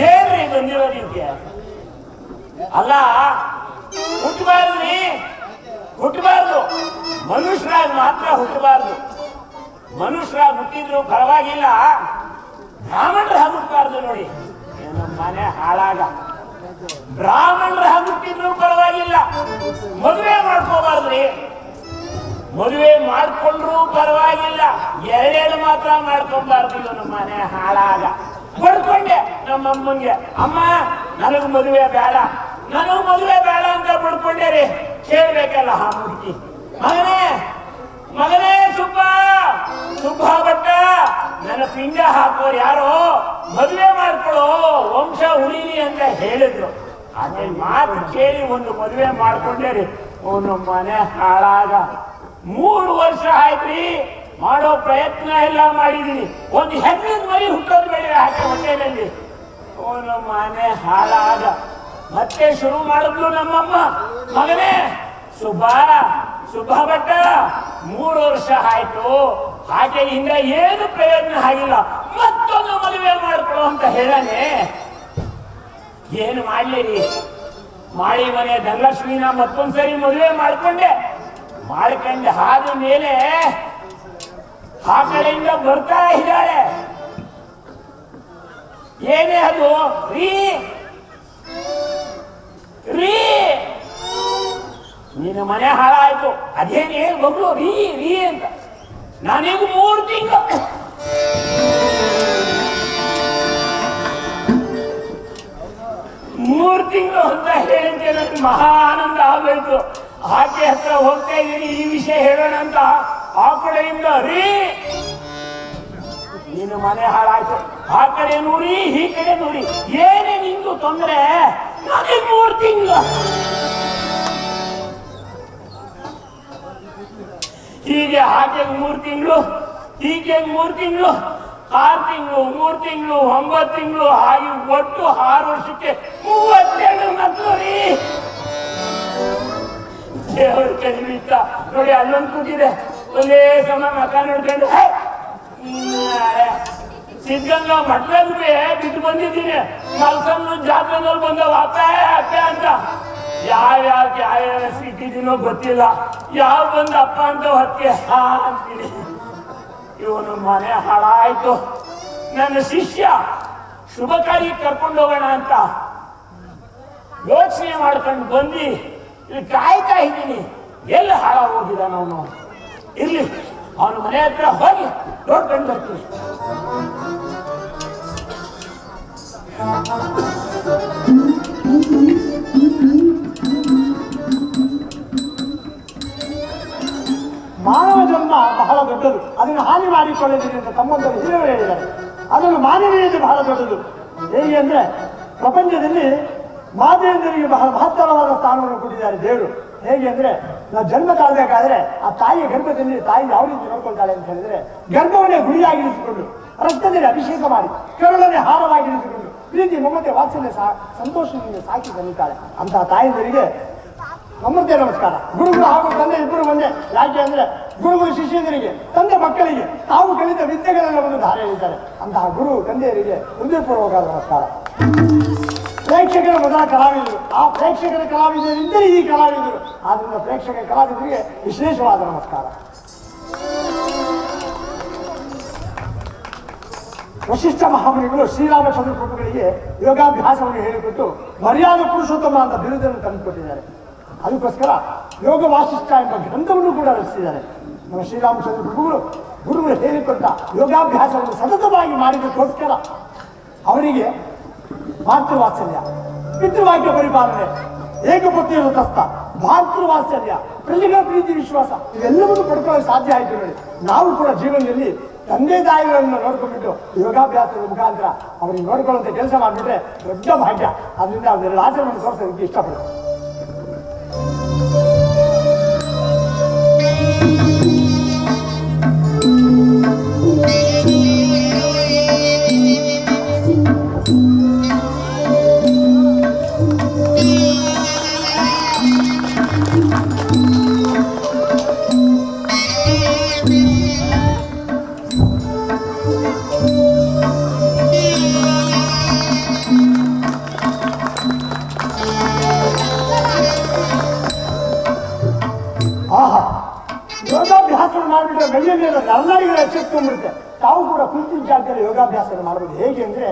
ಏನ್ರಿ ಬಂದಿರೋದಕ್ಕೆ? ಅಲ್ಲ, ಹುಟ್ಟಬಾರ್ದ್ರಿ, ಹುಟ್ಟಬಾರ್ದು. ಮನುಷ್ಯರಾಗಿ ಮಾತ್ರ ಹುಟ್ಟಬಾರ್ದು. ಮನುಷ್ಯರಾಗಿ ಹುಟ್ಟಿದ್ರು ಪರವಾಗಿಲ್ಲ, ಬ್ರಾಹ್ಮಣರ ಹುಟ್ಟಬಾರ್ದು. ನೋಡಿ ನಮ್ಮ ಮನೆ ಹಾಳಾಗ. ಬ್ರಾಹ್ಮಣರ ಹುಟ್ಟಿದ್ರು ಪರವಾಗಿಲ್ಲ, ಮದುವೆ ಮಾಡ್ಕೋಬಾರ್ದ್ರಿ. ಮದುವೆ ಮಾಡ್ಕೊಂಡ್ರು ಪರವಾಗಿಲ್ಲ, ಎರಡೇಳು ಮಾತ್ರ ಮಾಡ್ಕೊಬಾರ್ದು. ನಮ್ಮ ಮನೆ ಹಾಳಾಗ ಬಡ್ಕೊಂಡೆ ನಮ್ಮಮ್ಮಂಗೆ, ಅಮ್ಮ ನನಗ್ ಮದುವೆ ಬೇಡ, ನನಗ್ ಮದುವೆ ಬೇಡ ಅಂತ ಬಡ್ಕೊಂಡೆ ರೀ. ಕೇಳ್ಬೇಕಲ್ಲ ಆ ಹುಡುಗಿ, ಮಗನೇ ಮಗನೇ ಸುಬ್ಬ ಭಟ್ಟ, ನನ್ನ ಪಿಂಡ ಹಾಕೋರು ಯಾರೋ ಮದುವೆ ಮಾಡ್ಕೊಳ್ಳೋ, ವಂಶ ಉಳಿಲಿ ಅಂತ ಹೇಳಿದ್ರು. ಅದೇ ಮಾತು ಕೇಳಿ ಒಂದು ಮದುವೆ ಮಾಡ್ಕೊಂಡೆ ರೀ. ಅವನು ಮನೆ ಹಾಳಾಗ 3 ವರ್ಷ ಆಯ್ತ್ರಿ, ಮಾಡೋ ಪ್ರಯತ್ನ ಎಲ್ಲ ಮಾಡಿದೀನಿ. ಒಂದು ಹೆಣ್ಣಿನ ಮರಿ ಹುಟ್ಟೋದು ಬೇಡ ಹಾಕಿ ಹೊಟ್ಟೆನಲ್ಲಿ. ಅವನು ಮನೆ ಹಾಳಾಗ ಮತ್ತೆ ಶುರು ಮಾಡಿದ್ಲು ನಮ್ಮಮ್ಮ, ಮಗನೇ ಸುಬ್ಬ ಭಟ್ಟ 3 ವರ್ಷ ಆಯ್ತು, ಆಕೆಯಿಂದ ಏನು ಪ್ರಯೋಜನ ಆಗಿಲ್ಲ, ಮತ್ತೊಂದು ಮದುವೆ ಮಾಡ್ಕೊಳ್ಳೋ ಅಂತ ಹೇಳನೆ. ಏನು ಮಾಡ್ಲಿರಿ, ಮಾಡಿ ಮನೆ ಧನಲಕ್ಷ್ಮಿನ ಮತ್ತೊಂದ್ಸರಿ ಮದುವೆ ಮಾಡ್ಕೊಂಡೆ. ಆದ ಮೇಲೆ ಆ ಕಡೆಯಿಂದ ಬರ್ತಾ ಇದ್ದಾಳೆ. ಏನೇ ಅದು ರೀ ರೀ, ನಿನ್ನ ಮನೆ ಹಾಳಾಯ್ತು, ಅದೇನೇನು ಮಗಳು ರೀ ರೀ ಅಂತ. ನಾನೀಗ 3 ತಿಂಗಳು ಅಂತ ಹೇಳಿದ್ದೆ. ನನಗೆ ಮಹಾ ಆನಂದ ಆಗೋಯ್ತು. ಆಕೆ ಹತ್ರ ಹೋಗ್ತಾ ಇದ್ದೀನಿ, ಈ ವಿಷಯ ಹೇಳೋಣ ಅಂತ. ಆ ಕಡೆಯಿಂದ ರೀ, ನೀನು ಮನೆ ಹಾಳಾಯ್ತು, ಆ ಕಡೆ ನೋಡಿ ಈ ಕಡೆ ನೋಡಿ, ಏನೇ ನಿಂದು ತೊಂದರೆ, ನನಗೆ 3 ತಿಂಗಳು. ಹೀಗೆ ಆಕೆಗೆ 3 ತಿಂಗಳು, ಹೀಗೆ 3 ತಿಂಗಳು, 6 ತಿಂಗಳು, 3 ತಿಂಗಳು, 9 ತಿಂಗಳು, ಹಾಗೆ ಒಟ್ಟು 6 ವರ್ಷಕ್ಕೆ 32 ಮಕ್ಕಳು ರೀ. ದೇವ್ರ ಕಲಿಮಿತ್ತ ನೋಡಿ, ಅಲ್ಲೊಂದು ಕೂತಿದೆ, ಒಂದೇ ಸಮ ಮಕ ನೋಡ್ಕೊಂಡು ಸಿದ್ಧಗಂಗಾ ಮಠದಲ್ಲಿ ಬಿಟ್ಟು ಬಂದಿದ್ದೀನಿ. ಮಲ್ಕನ್ನು ಜಾತ್ರೆದಲ್ಲಿ ಬಂದವ ಅಪ್ಪ ಅಪ್ಪ ಅಂತ. ಯಾವ ಸಿಕ್ಕಿದ್ದೀನೋ ಗೊತ್ತಿಲ್ಲ, ಯಾವ ಬಂದ ಅಪ್ಪ ಅಂತ ಹೊತ್ತಿಗೆ ಅಂತೀನಿ. ಇವನು ಮನೆ ಹಾಳಾಯ್ತು. ನನ್ನ ಶಿಷ್ಯ ಶುಭ ಕಾರ್ಯಕ್ಕೆ ಕರ್ಕೊಂಡು ಹೋಗೋಣ ಅಂತ ಯೋಚನೆ ಮಾಡ್ಕೊಂಡು ಬಂದು ಇಲ್ಲಿ ಕಾಯ್ತಾ ಇದ್ದೀನಿ. ಎಲ್ಲಿ ಹಾಳಾಗಿ ಹೋಗಿದ್ದಾನ ಅವನು? ಇರ್ಲಿ, ಅವನ ಮನೆ ಹತ್ರ ಹೋಗಿ ನೋಡ್ಕೊಂಡು ಬರ್ತೀನಿ. ಮಾನವ ಜನ್ಮ ಬಹಳ ದೊಡ್ಡದು, ಅದನ್ನು ಹಾನಿ ಮಾಡಿಕೊಳ್ಳಿದ್ದೀರಿ ಅಂತ ತಮ್ಮಂದರು ಹಿರಿಯವರು ಹೇಳಿದ್ದಾರೆ. ಅದನ್ನು ಮಾನವೀಯತೆ ಬಹಳ ದೊಡ್ಡದು. ಹೇಗೆ ಅಂದ್ರೆ, ಪ್ರಪಂಚದಲ್ಲಿ ಮಾತೆಯಂದರಿಗೆ ಬಹಳ ಮಹತ್ತರವಾದ ಸ್ಥಾನವನ್ನು ಕೊಟ್ಟಿದ್ದಾರೆ ದೇವರು. ಹೇಗೆ ಅಂದ್ರೆ, ನಾವು ಜನ್ಮ ತಾಳ್ಬೇಕಾದ್ರೆ ಆ ತಾಯಿಯ ಗರ್ಭದಲ್ಲಿ ತಾಯಿ ಯಾವ ರೀತಿ ನೋಡ್ಕೊಳ್ತಾಳೆ ಅಂತ ಹೇಳಿದ್ರೆ, ಗರ್ಭವನ್ನೇ ಗುಡಿಯಾಗಿರಿಸಿಕೊಂಡು, ರಕ್ತದಲ್ಲಿ ಅಭಿಷೇಕ ಮಾಡಿ, ಕರುಳನ್ನೇ ಹಾರವಾಗಿರಿಸಿಕೊಂಡು, ಪ್ರೀತಿ ಮಮತೆ ವಾತ್ಸಲ್ಯ ಸಂತೋಷದಿಂದ ಸಾಕಿ ಬಂದಿದ್ದಾಳೆ. ಅಂತಹ ತಾಯಿಯಂದರಿಗೆ ನಮ್ಮದೇ ನಮಸ್ಕಾರ. ಗುರುಗಳು ಹಾಗೂ ತಂದೆ ಇಬ್ಬರು ಒಂದೇ. ಯಾಕೆ ಅಂದ್ರೆ, ಗುರುಗಳು ಶಿಷ್ಯಂದರಿಗೆ, ತಂದೆ ಮಕ್ಕಳಿಗೆ ತಾವು ಕಲಿತ ವಿದ್ಯೆಗಳನ್ನು ಒಂದು ಧಾರೆ ಹೇಳಿದ್ದಾರೆ. ಅಂತಹ ಗುರು ತಂದೆಯರಿಗೆ ಹೃದಯಪೂರ್ವಕವಾದ ನಮಸ್ಕಾರ. ಪ್ರೇಕ್ಷಕರ ಮೊದಲ ಕಲಾವಿದರು, ಆ ಪ್ರೇಕ್ಷಕರ ಕಲಾವಿದರಿಂದಲೇ ಈ ಕಲಾವಿದರು. ಆದ್ರಿಂದ ಪ್ರೇಕ್ಷಕ ಕಲಾವಿದರಿಗೆ ವಿಶೇಷವಾದ ನಮಸ್ಕಾರ. ವಶಿಷ್ಠ ಮಹಾಮುನಿಗಳು ಶ್ರೀರಾಮಚಂದ್ರ ಪ್ರಭುಗಳಿಗೆ ಯೋಗಾಭ್ಯಾಸವನ್ನು ಹೇಳಿಕೊಟ್ಟು ಮರ್ಯಾದ ಪುರುಷೋತ್ತಮ ಅಂತ ಬಿರುದನ್ನು ತಂದುಕೊಟ್ಟಿದ್ದಾರೆ. ಅದಕ್ಕೋಸ್ಕರ ಯೋಗ ವಾಸಿಷ್ಠ ಎಂಬ ಗ್ರಂಥವನ್ನು ಕೂಡ ರಚಿಸಿದ್ದಾರೆ. ನಮ್ಮ ಶ್ರೀರಾಮಚಂದ್ರ ಪ್ರಭುಗಳು ಗುರುಗಳು ಹೇಳಿಕೊಟ್ಟ ಯೋಗಾಭ್ಯಾಸವನ್ನು ಸತತವಾಗಿ ಮಾಡಿದಕ್ಕೋಸ್ಕರ ಅವರಿಗೆ ಮಾತೃವಾತ್ಸಲ್ಯ, ಪಿತೃವಾಕ್ಯ ಪರಿಪಾಲನೆ, ಏಕಪತ್ನಿ ವ್ರತಸ್ಥ, ಭಾತೃವಾತ್ಸಲ್ಯ, ಪ್ರಜೆಗಳ ಪ್ರೀತಿ ವಿಶ್ವಾಸ ಇವೆಲ್ಲವನ್ನು ಪಡ್ಕೊಳ್ಳಲು ಸಾಧ್ಯ ಆಯಿತು. ನೋಡಿ, ನಾವು ಕೂಡ ಜೀವನದಲ್ಲಿ ತಂದೆ ತಾಯಿಗಳನ್ನು ನೋಡ್ಕೊಂಡ್ಬಿಟ್ಟು ಯೋಗಾಭ್ಯಾಸದ ಮುಖಾಂತರ ಅವರಿಗೆ ನೋಡ್ಕೊಳ್ಳುವಂಥ ಕೆಲಸ ಮಾಡಿಬಿಟ್ರೆ ದೊಡ್ಡ ಭಾಗ್ಯ. ಅದರಿಂದ ಅವರೆಲ್ಲ ಆಚರಣೆಯನ್ನು ತೋರಿಸೋದಕ್ಕೆ ಇಷ್ಟಪಡ್ತಾರೆ. ಶರೀರದ ನರನಾಡಿಗಳ ಎಚ್ಚೆತ್ಕೊಂಡ್ಬಿಡುತ್ತೆ. ತಾವು ಕೂಡ ಕುಂತಿನ ಜಾಗದಲ್ಲಿ ಯೋಗಾಭ್ಯಾಸ ಮಾಡಬಹುದು. ಹೇಗೆ ಅಂದ್ರೆ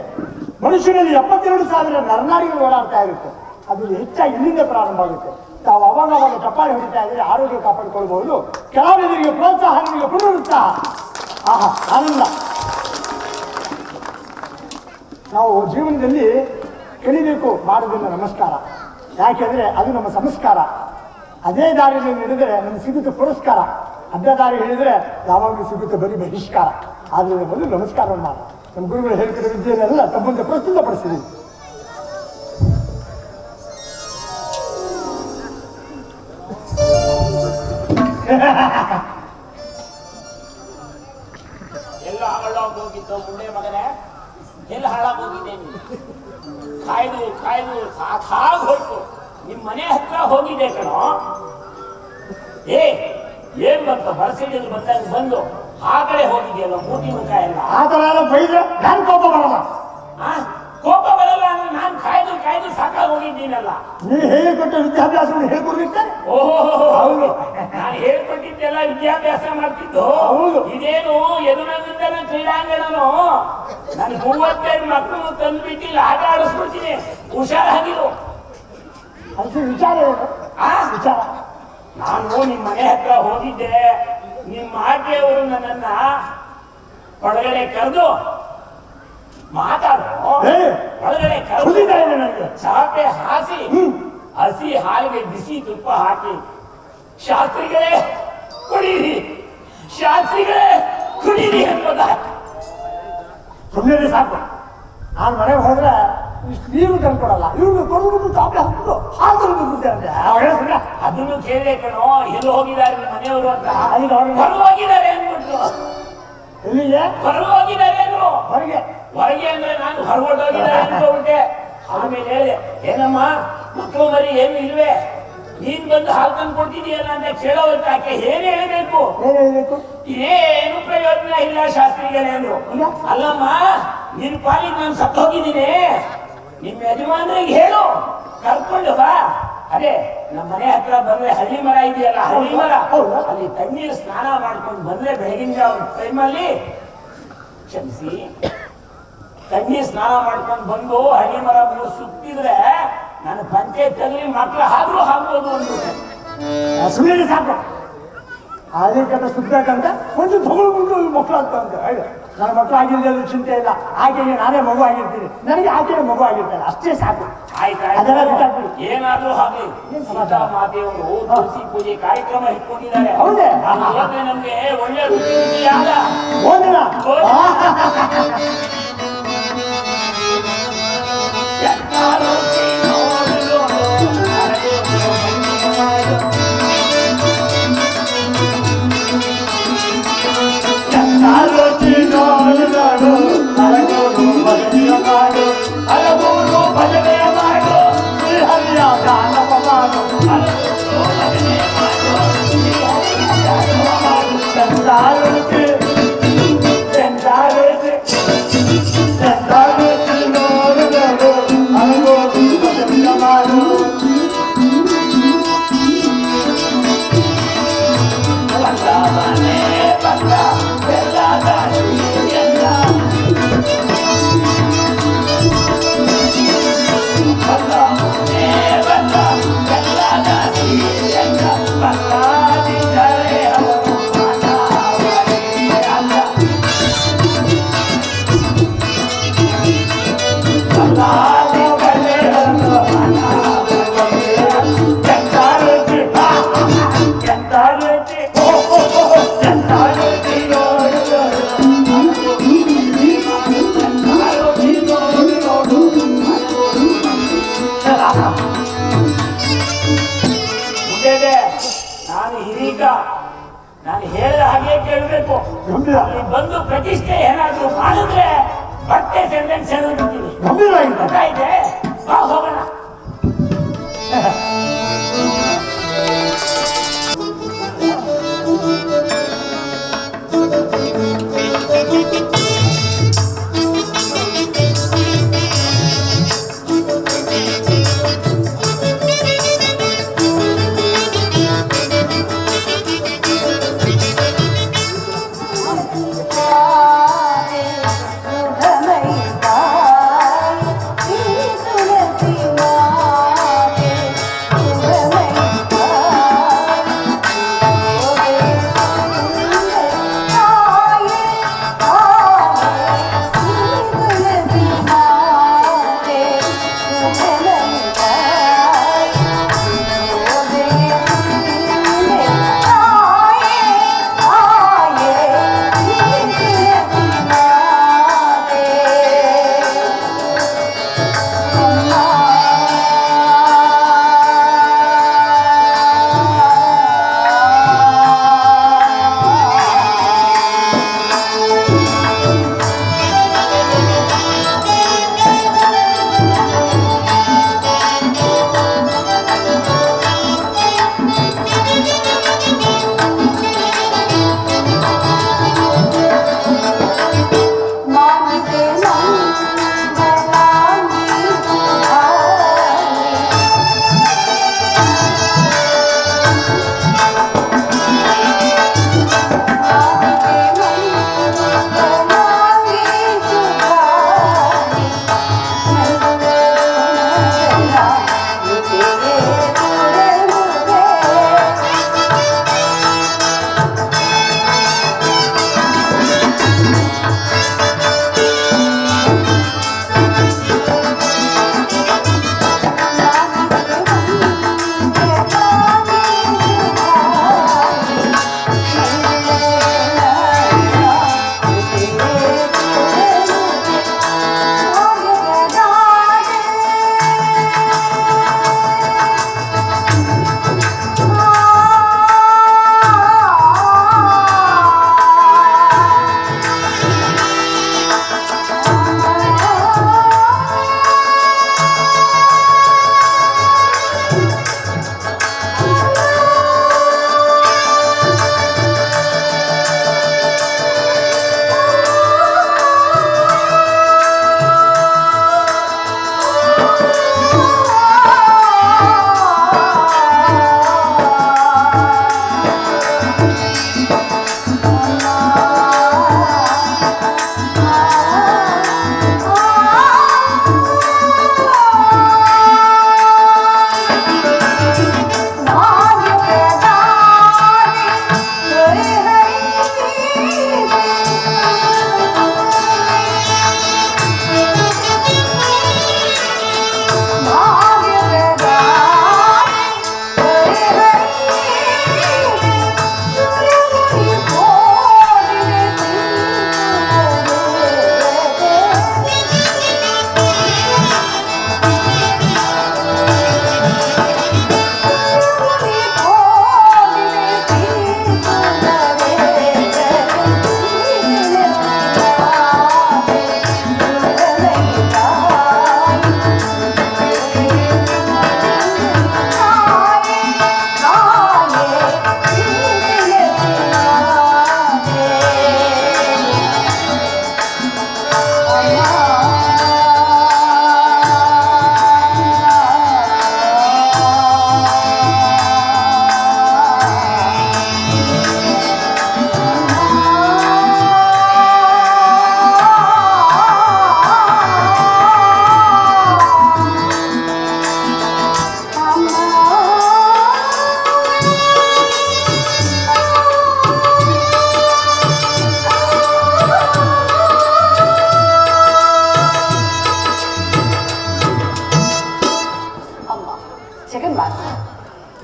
ಮನುಷ್ಯನಲ್ಲಿ 72,000 ನರನಾಡಿಗಳು ಓಡಾಡ್ತಾ ಇರುತ್ತೆ. ಅದು ಹೆಚ್ಚಾಗಿ ಇಲ್ಲಿಂದ ಪ್ರಾರಂಭ ಆಗುತ್ತೆ. ತಾವು ಅವಾಗ ಚಪ್ಪಾಳೆ ಹೊಡಿತಾ ಇದ್ರೆ ಆರೋಗ್ಯ ಕಾಪಾಡಿಕೊಳ್ಬಹುದು. ಕಲಾವಿದರಿಗೆ ಪ್ರೋತ್ಸಾಹ, ನಿಮಗೆ ಪುನರುತ್ಸಾಹ. ಆಹಾ, ಆನಂದ. ನಾವು ಜೀವನದಲ್ಲಿ ಕಲಿಬೇಕು ಮಾಡೋದ್ರಿಂದ ನಮಸ್ಕಾರ. ಯಾಕೆಂದ್ರೆ ಅದು ನಮ್ಮ ಸಂಸ್ಕಾರ. ಅದೇ ದಾರಿಯಲ್ಲಿ ನಡೆದರೆ ನಮ್ಗೆ ಸಿಗುತ್ತೆ ಪುರಸ್ಕಾರ. ಅಡ್ಡ ದಾರಿ ಹೇಳಿದ್ರೆ ಯಾವಾಗಲೂ ಸಿಗುತ್ತೆ ಬರೀ ಬಹಿಷ್ಕಾರ. ಆದ್ರೆ ಮೊದಲು ನಮಸ್ಕಾರವನ್ನು ಮಾಡ. ನಮ್ಮ ಗುರುಗಳು ಹೇಳ್ತಿರೋ ವಿದ್ಯೆಯನ್ನೆಲ್ಲ ತಮ್ಮ ಮುಂದೆ ಪ್ರಸ್ತುತಪಡಿಸಿದ್ದೀವಿ. ಎಲ್ಲ ಹಾಳಾಗೋಗಿದ್ದ ಮುಂದೆ ಮಗನೇ, ಎಲ್ಲ ಹಾಳಾಗೋಗಿದೆ. ಕಾಯ್ದು ಸಾಕಾಗೋಯ್ತು. ನಿಮ್ ಮನೆ ಹತ್ರ ಹೋಗಿದೆ ಕಣೋ. ಏನ್ ಬಂತ ಬರಸಿಡಿಯಲ್ಲಿ ಬಂದಾಗ ಬಂದು ಆ ಕಡೆ ಹೋಗಿದೆಯಲ್ಲ ಮೂತಿ ಮುಖ ಎಲ್ಲ. ಆ ತರ ಎಲ್ಲ ಬೈದ್ರೆ ನಾನು ಕೋಪ ಬರಲ್ಲ. ಕೋಪ ಬರಲ್ಲ ಅಂದ್ರೆ ನಾನು ಕಾಯ್ದು ಸಾಕಾಗಿ ಹೋಗಿದ್ದೀನಲ್ಲ. ನೀವು ಹೇಳಿಕೊಟ್ಟ ವಿದ್ಯಾಭ್ಯಾಸವನ್ನು ಹೇಳ್ಕೊಡ್ಲಿಕ್ಕೆ. ಹೌದು, ನಾನು ಹೇಳ್ಕೊಟ್ಟಿದ್ದೆಲ್ಲ ವಿದ್ಯಾಭ್ಯಾಸ ಮಾಡ್ತಿದ್ದು. ಇದೇನು ಎದುರಿನಿಂದಲ ಕ್ರೀಡಾಂಗಣನು. ನಾನು 35 ಮಕ್ಕಳು ತಂದ್ಬಿಟ್ಟು ಇಲ್ಲಿ ಆಟ ಆಡಿಸ್ಬಿಡ್ತೀನಿ. ಹುಷಾರಾಗಿರು. ಅದು ವಿಚಾರ ವಿಚಾರ. ನಾನು ನಿಮ್ಮ ಮನೆ ಹತ್ರ ಹೋಗಿದ್ದೆ. ನಿಮ್ಮ ಆಕೆಯವರು ನನ್ನನ್ನ ಒಳಗಡೆ ಕರೆದು ಮಾತಾಡೋ, ಒಳಗಡೆ ಕರೆದು ಚಾಪೆ ಹಾಸಿ ಹಸಿ ಹಾಲಿಗೆ ಬಿಸಿ ತುಪ್ಪ ಹಾಕಿ ಶಾಸ್ತ್ರಿಗಳೇ ಕುಡೀರಿ, ಶಾಸ್ತ್ರಿಗಳೇ ಕುಡೀರಿ ಅನ್ನೋದ. ಸುಮ್ಮನೆ ಸಾಕು. ನಾನು ಮನೆಗೆ ಹೋದ್ರೆ ನೀರು ತಂದ್ಕೊಡಲ್ಲ. ಇವ್ರು ಕೊಡೋದು ಚಾಪೆ ಹಾಕ್ಬಿಟ್ಟು ಹಾಲು ತಂದು ಅದನ್ನು ಕೇಳಿದೆ ಕಣೋ. ಎಲ್ಲಿ ಹೋಗಿದ್ದಾರೆ ನಿಮ್ಮ ಮನೆಯವರು ಅಂತ. ಹೊರಗೆ ಹೋಗಿದ್ದಾರೆ ಅಂದ್ಬಿಟ್ರು. ಎಲ್ಲಿಗೆ ಹೊರಗೆ ಹೋಗಿದ್ದಾರೆ ಅಂದ್ರು. ಹೊರಗೆ ಅಂದ್ರೆ ನಾನು ಹೊರಗೊಟ್ಟೋಗಿದ್ದಾರೆ ಅನ್ಕೊಂಡೆ. ಆಮೇಲೆ ಹೇಳಿದೆ, ಏನಮ್ಮ ಮಕ್ಕಳು ಮರಿ ಏನು ಇಲ್ವೇ, ನೀನ್ ಬಂದು ಹಾಲು ತಂದು ಕೊಡ್ತಿದೀಯಲ್ಲ ಅಂತ ಕೇಳೋದಕ್ಕೆ ಆಕೆ ಏನೇ ಹೇಳ್ಬೇಕು. ಏನು ಪ್ರಯೋಜನ ಇಲ್ಲ ಶಾಸ್ತ್ರಿಗಳೇ ಅಂದ್ರು. ಅಲ್ಲಮ್ಮ, ನಿನ್ ಪಾಲಿಗೆ ನಾನು ಸತ್ತೋಗಿದ್ದೀನಿ, ನಿಮ್ಮ ಯಜಮಾನರಿಗೆ ಹೇಳು ಕರ್ಕೊಂಡು ಬಾ. ಅದೇ ನಮ್ಮ ಮನೆ ಹತ್ರ ಬಂದ್ರೆ ಹಳ್ಳಿ ಮರ ಇದೆಯಲ್ಲ, ಹಳ್ಳಿ ಮರ, ಅಲ್ಲಿ ತಣ್ಣೀರು ಸ್ನಾನ ಮಾಡ್ಕೊಂಡು ಬಂದ್ರೆ ಬೆಳಗಿನ ಜಾವ ಟೈಮಲ್ಲಿ ಕ್ಷಮಿಸಿ ತಣ್ಣೀರು ಸ್ನಾನ ಮಾಡ್ಕೊಂಡು ಬಂದು ಹಳ್ಳಿ ಮರ ಸುತ್ತಿದ್ರೆ ನಾನು ಪಂಚಾಯತ್ ಮಕ್ಳು ಆದ್ರೂ ಆಗ್ಬೋದು ಅಂದ್ಬಿಟ್ಟೆ. ಸುಮ್ಮನೆ ಸಾಕು. ಅದಕ್ಕೆ ಸುತ್ತಬೇಕಂತ ಒಂದು ತಗೊಳ್ಬಿಟ್ಟು ಮಕ್ಕಳು ಅಂತ ಹೇಳಿ. ನನ್ನ ಮಕ್ಕಳು ಆಗಿಲ್ಲ ಚಿಂತೆ ಇಲ್ಲ. ಆಕೆಗೆ ನಾನೇ ಮಗು ಆಗಿರ್ತೀನಿ, ನನಗೆ ಆಕೆಗೆ ಮಗು ಆಗಿರ್ತಾರೆ, ಅಷ್ಟೇ ಸಾಕು. ಏನಾದ್ರೂ ಹಾಗೆ ಸೀತಾ ಮಾತೆಯವರು ತುಳಸಿ ಪೂಜೆ ಕಾರ್ಯಕ್ರಮ ಇಟ್ಕೊಂಡಿದ್ದಾರೆ. ಹೌದೇ? ನಮ್ಗೆ ಒಳ್ಳೆ ರುಚಿಯಾದ ಓದಿನ ಹಲಗೂರು ಭಜನೆ ಮಾಡು, ಹರಿಯ ದಾನವ ಮಾಡು, ಚಂದಾರುಚಿ ನೋಡು ನೋಡು, ಹಲಗೂರು ಭಜನೆ ಮಾಡು. ನಾನು ಹಿರೀಗ, ನಾನು ಹೇಳಿದ ಹಾಗೆ ಕೇಳಬೇಕು. ಅಲ್ಲಿ ಬಂದು ಪ್ರತಿಷ್ಠೆ ಏನಾದ್ರು ಮಾಡಿದ್ರೆ ಬಟ್ಟೆ ಸೆಳೆದಿರ್ತೀನಿ. ಗೊತ್ತಾಯ್ತೆ? ಬಾ ಹೋಗೋಣ.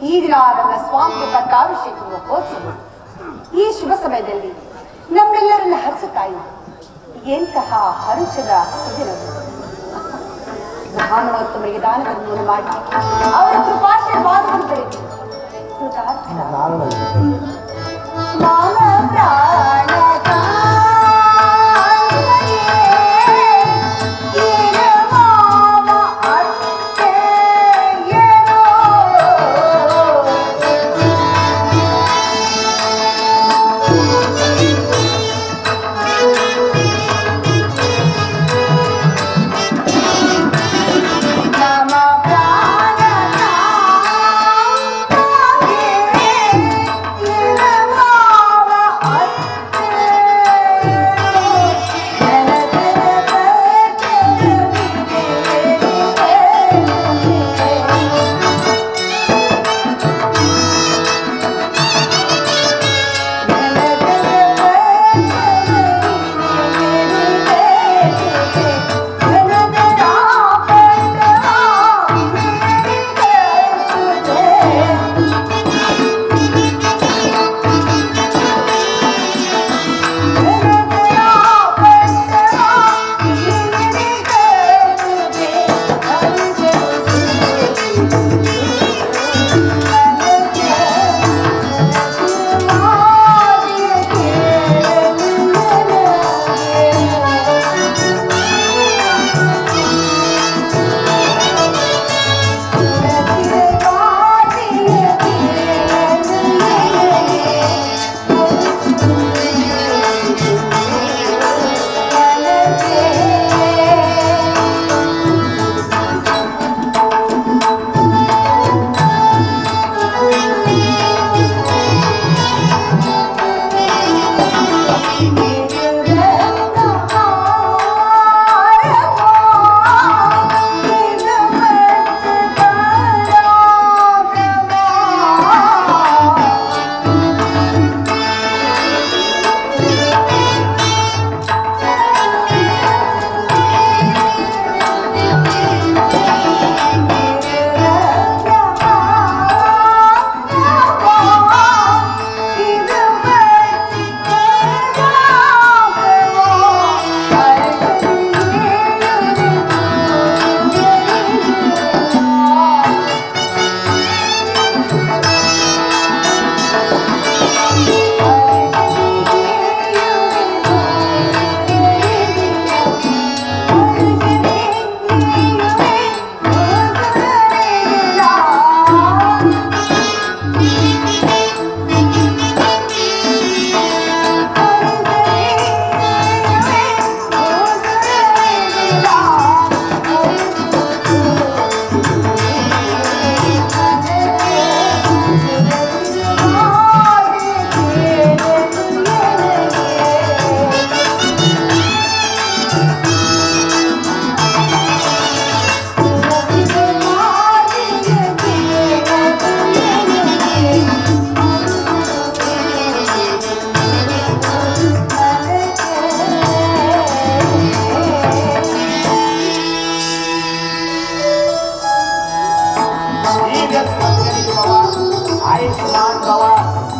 ಈ ದಿನ ನನ್ನ ಸ್ವಾಮಿಗೆ ಪಟ್ಟಾಭಿಷೇಕ ಮಹೋತ್ಸವ. ಈ ಶುಭ ಸಮಯದಲ್ಲಿ ನಮ್ಮೆಲ್ಲರನ್ನ ಹರಿಸುತ್ತಾಯಿ ಎಂತಹ ಹರುಷದ ಸುದಿನವು. ಮಹಾನವೋತ್ತಮರಿಗೆ ದಾನ ಧರ್ಮವನ್ನು ಮಾಡಿ ಅವರ ಕೃಪಾಶೀರ್ವಾದವನ್ನು ಪಡೆದು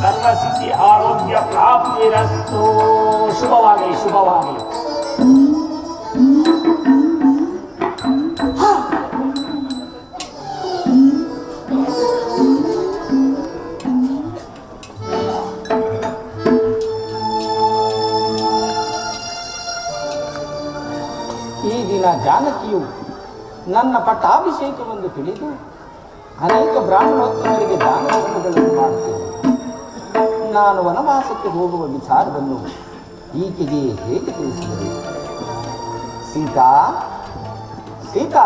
ಸರ್ವಸಿದ್ಧಿ ಆರೋಗ್ಯ ಪ್ರಾಪ್ತಿರಸ್ತು. ಶುಭವಾಗಲಿ ಶುಭವಾಗಲಿ. ಈ ದಿನ ಜಾನಕಿಯು ನನ್ನ ಪಟ್ಟಾಭಿಷೇಕವೆಂದು ತಿಳಿದು ಅನೇಕ ಬ್ರಾಹ್ಮಣೋತ್ತಮರಿಗೆ ದಾನ ಧರ್ಮಗಳನ್ನು ಮಾಡುತ್ತೇನೆ. ನಾನು ವನವಾಸಕ್ಕೆ ಹೋಗುವ ವಿಚಾರವನ್ನು ಈಕೆಗೆ ಹೇಗೆ ತಿಳಿಸಿದರು? ಸೀತಾ ಸೀತಾ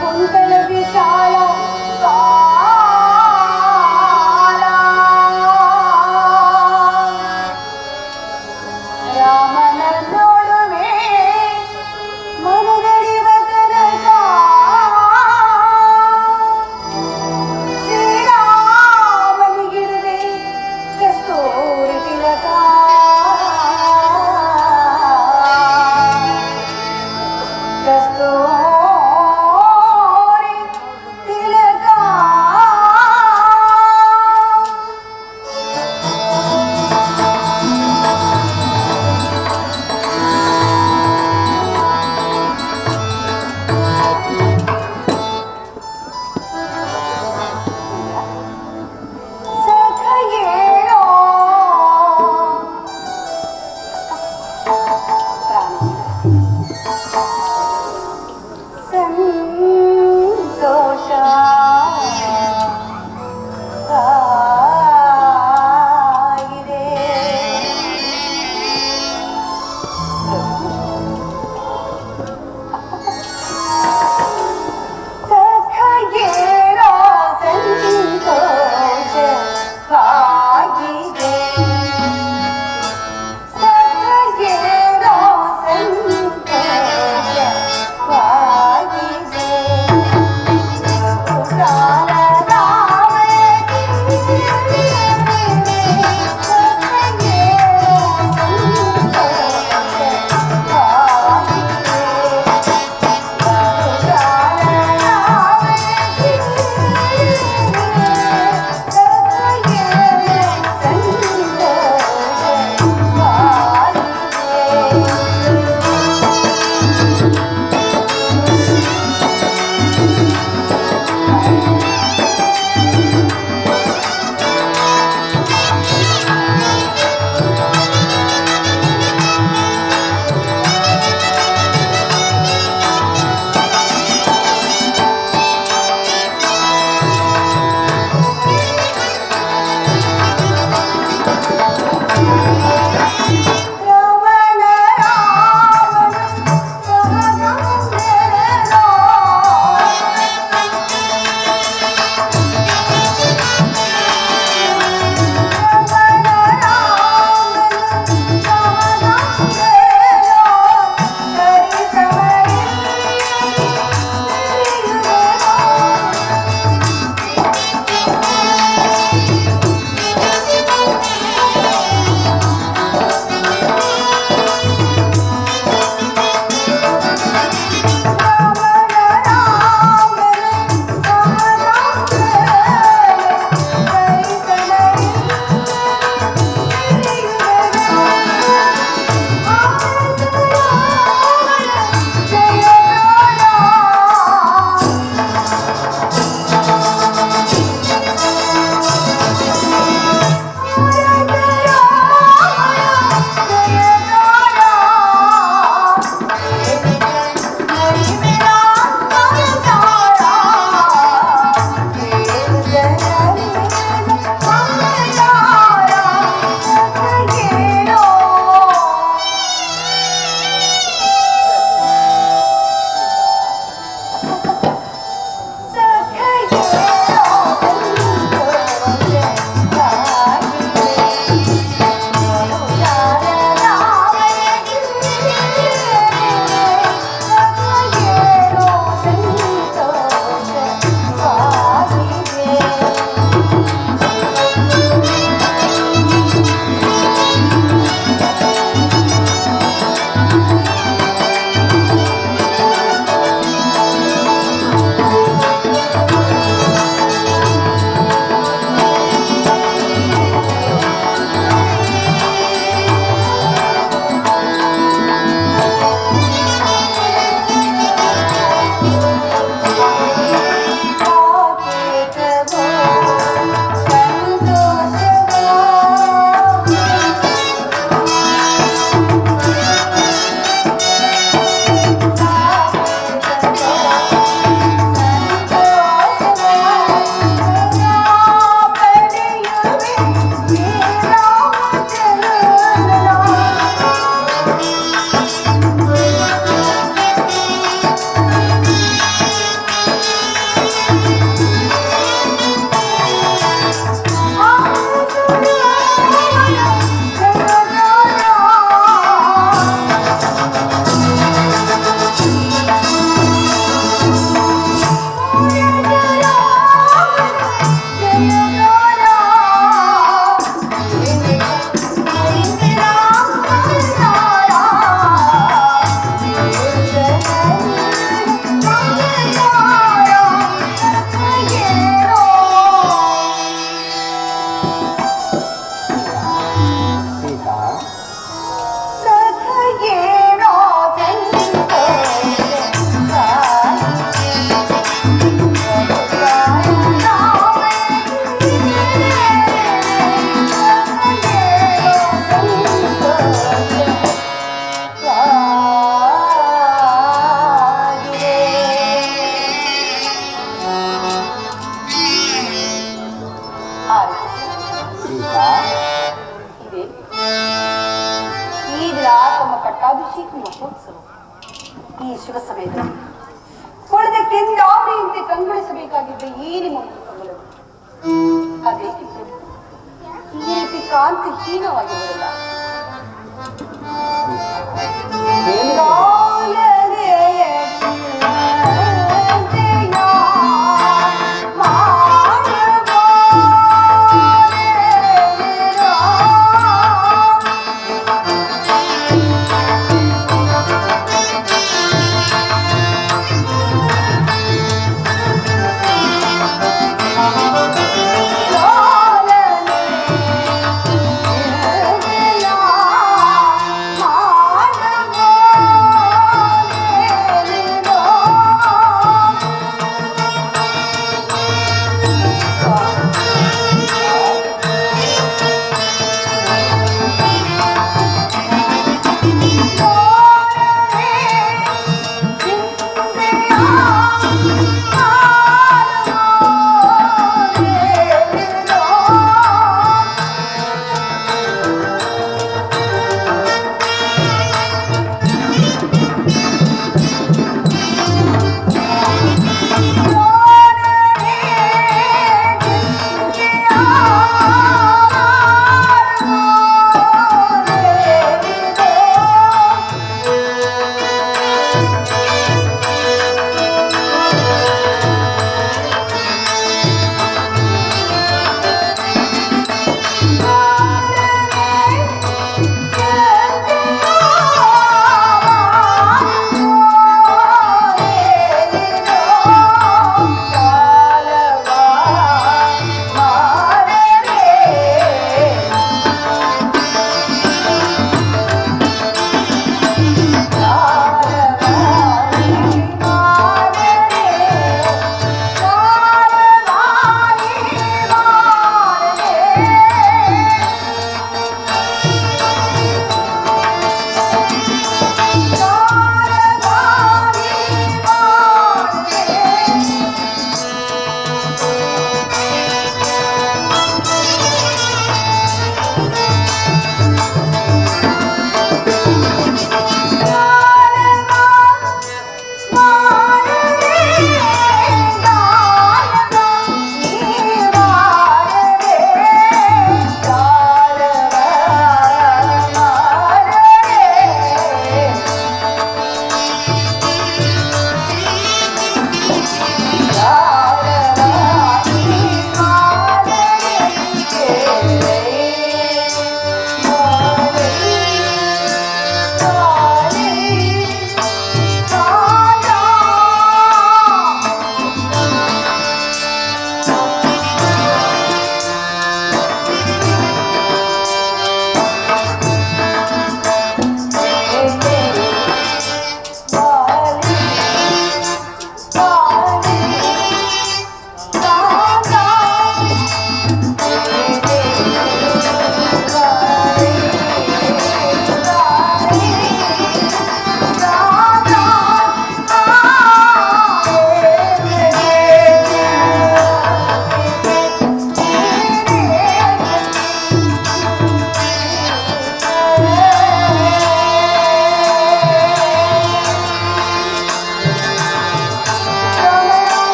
ಕುಂತಲ ವಿಶಾಲ ರಾಮನ ನೋಡುವೆ ಮನಗಡಿವ ತನಕ ಶ್ರೀರಾಮನಿಗಿರುವೆ ಕಸ್ತೂರಿ ತಿಲಕ ಕಸ್ತೂರಿ ಕಂಗೊಳಿಸಬೇಕಾಗಿದ್ದ ಈ ನಿಮ್ಮ ಮುಖಗಳು ಅದೇಕೆ ಪ್ರಭು ಈ ರೀತಿ ಕಾಂತಿ ಹೀನವಾಗಿರಲಿಲ್ಲ.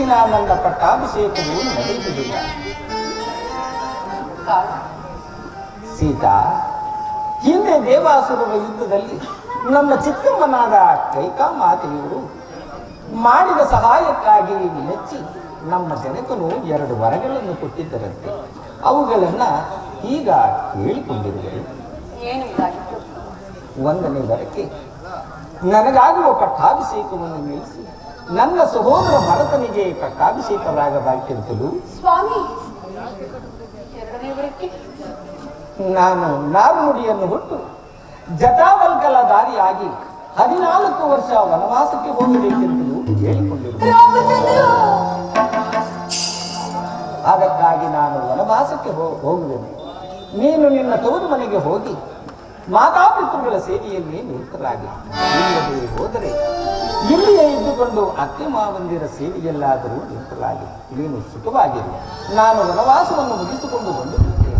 ದಿನ ನನ್ನ ಪಟ್ಟಾಭಿಷೇಕವು ನಡೆಯುವುದಿಲ್ಲ. ಕಾರಣ ಸೀತಾ, ಹಿಂದೆ ದೇವಾಸುರರ ಯುದ್ಧದಲ್ಲಿ ನಮ್ಮ ಚಿಕ್ಕಮ್ಮನಾದ ಕೈಕಾ ಮಾತೆಯವರು ಮಾಡಿದ ಸಹಾಯಕ್ಕಾಗಿ ಮೆಚ್ಚಿ ನಮ್ಮ ಜನಕನು 2 ವರಗಳನ್ನು ಕೊಟ್ಟಿದ್ದರಂತೆ. ಅವುಗಳನ್ನ ಈಗ ಕೇಳಿಕೊಂಡಿರುವರು. ಏನು ಇದಾಗಿತ್ತು? 1ನೇ ವರಕ್ಕೆ ನನಗಾಗುವ ಪಟ್ಟಾಭಿಷೇಕವನ್ನು ನಿಲ್ಲಿಸಿ ನನ್ನ ಸಹೋದರ ಭರತನಿಗೆ ಪಟ್ಟಾಭಿಷೇಕವಾಗಬೇಕೆಂತಲೂ, ಸ್ವಾಮಿ 2ನೇ ವರಕ್ಕೆ ನಾನು ನಾರುನುಡಿಯನ್ನು ಹೊಟ್ಟು ಜಟಾವಲ್ಕಲ ದಾರಿಯಾಗಿ 14 ವರ್ಷ ವನವಾಸಕ್ಕೆ ಹೋಗಬೇಕೆಂತಲೂ ಹೇಳಿಕೊಂಡಿರುವುದು. ಅದಕ್ಕಾಗಿ ನಾನು ವನವಾಸಕ್ಕೆ ಹೋಗುವೆನು. ನೀನು ನಿನ್ನ ತವರು ಮನೆಗೆ ಹೋಗಿ ಮಾತಾಪಿತೃಗಳ ಸೇವೆಯಲ್ಲಿ ನಿರತರಾಗಿ, ಇಲ್ಲದೆ ಹೋದರೆ ಇಲ್ಲಿಯೇ ಇದ್ದುಕೊಂಡು ಅತ್ತೆ ಮಾವಂದಿರ ಸೇವೆಯಲ್ಲಾದರೂ ನಿರತರಾಗಿ ನೀನು ಸುಖವಾಗಿರು. ನಾನು ವನವಾಸವನ್ನು ಮುಗಿಸಿಕೊಂಡು ಬಂದು ಬಿಡುತ್ತೇನೆ.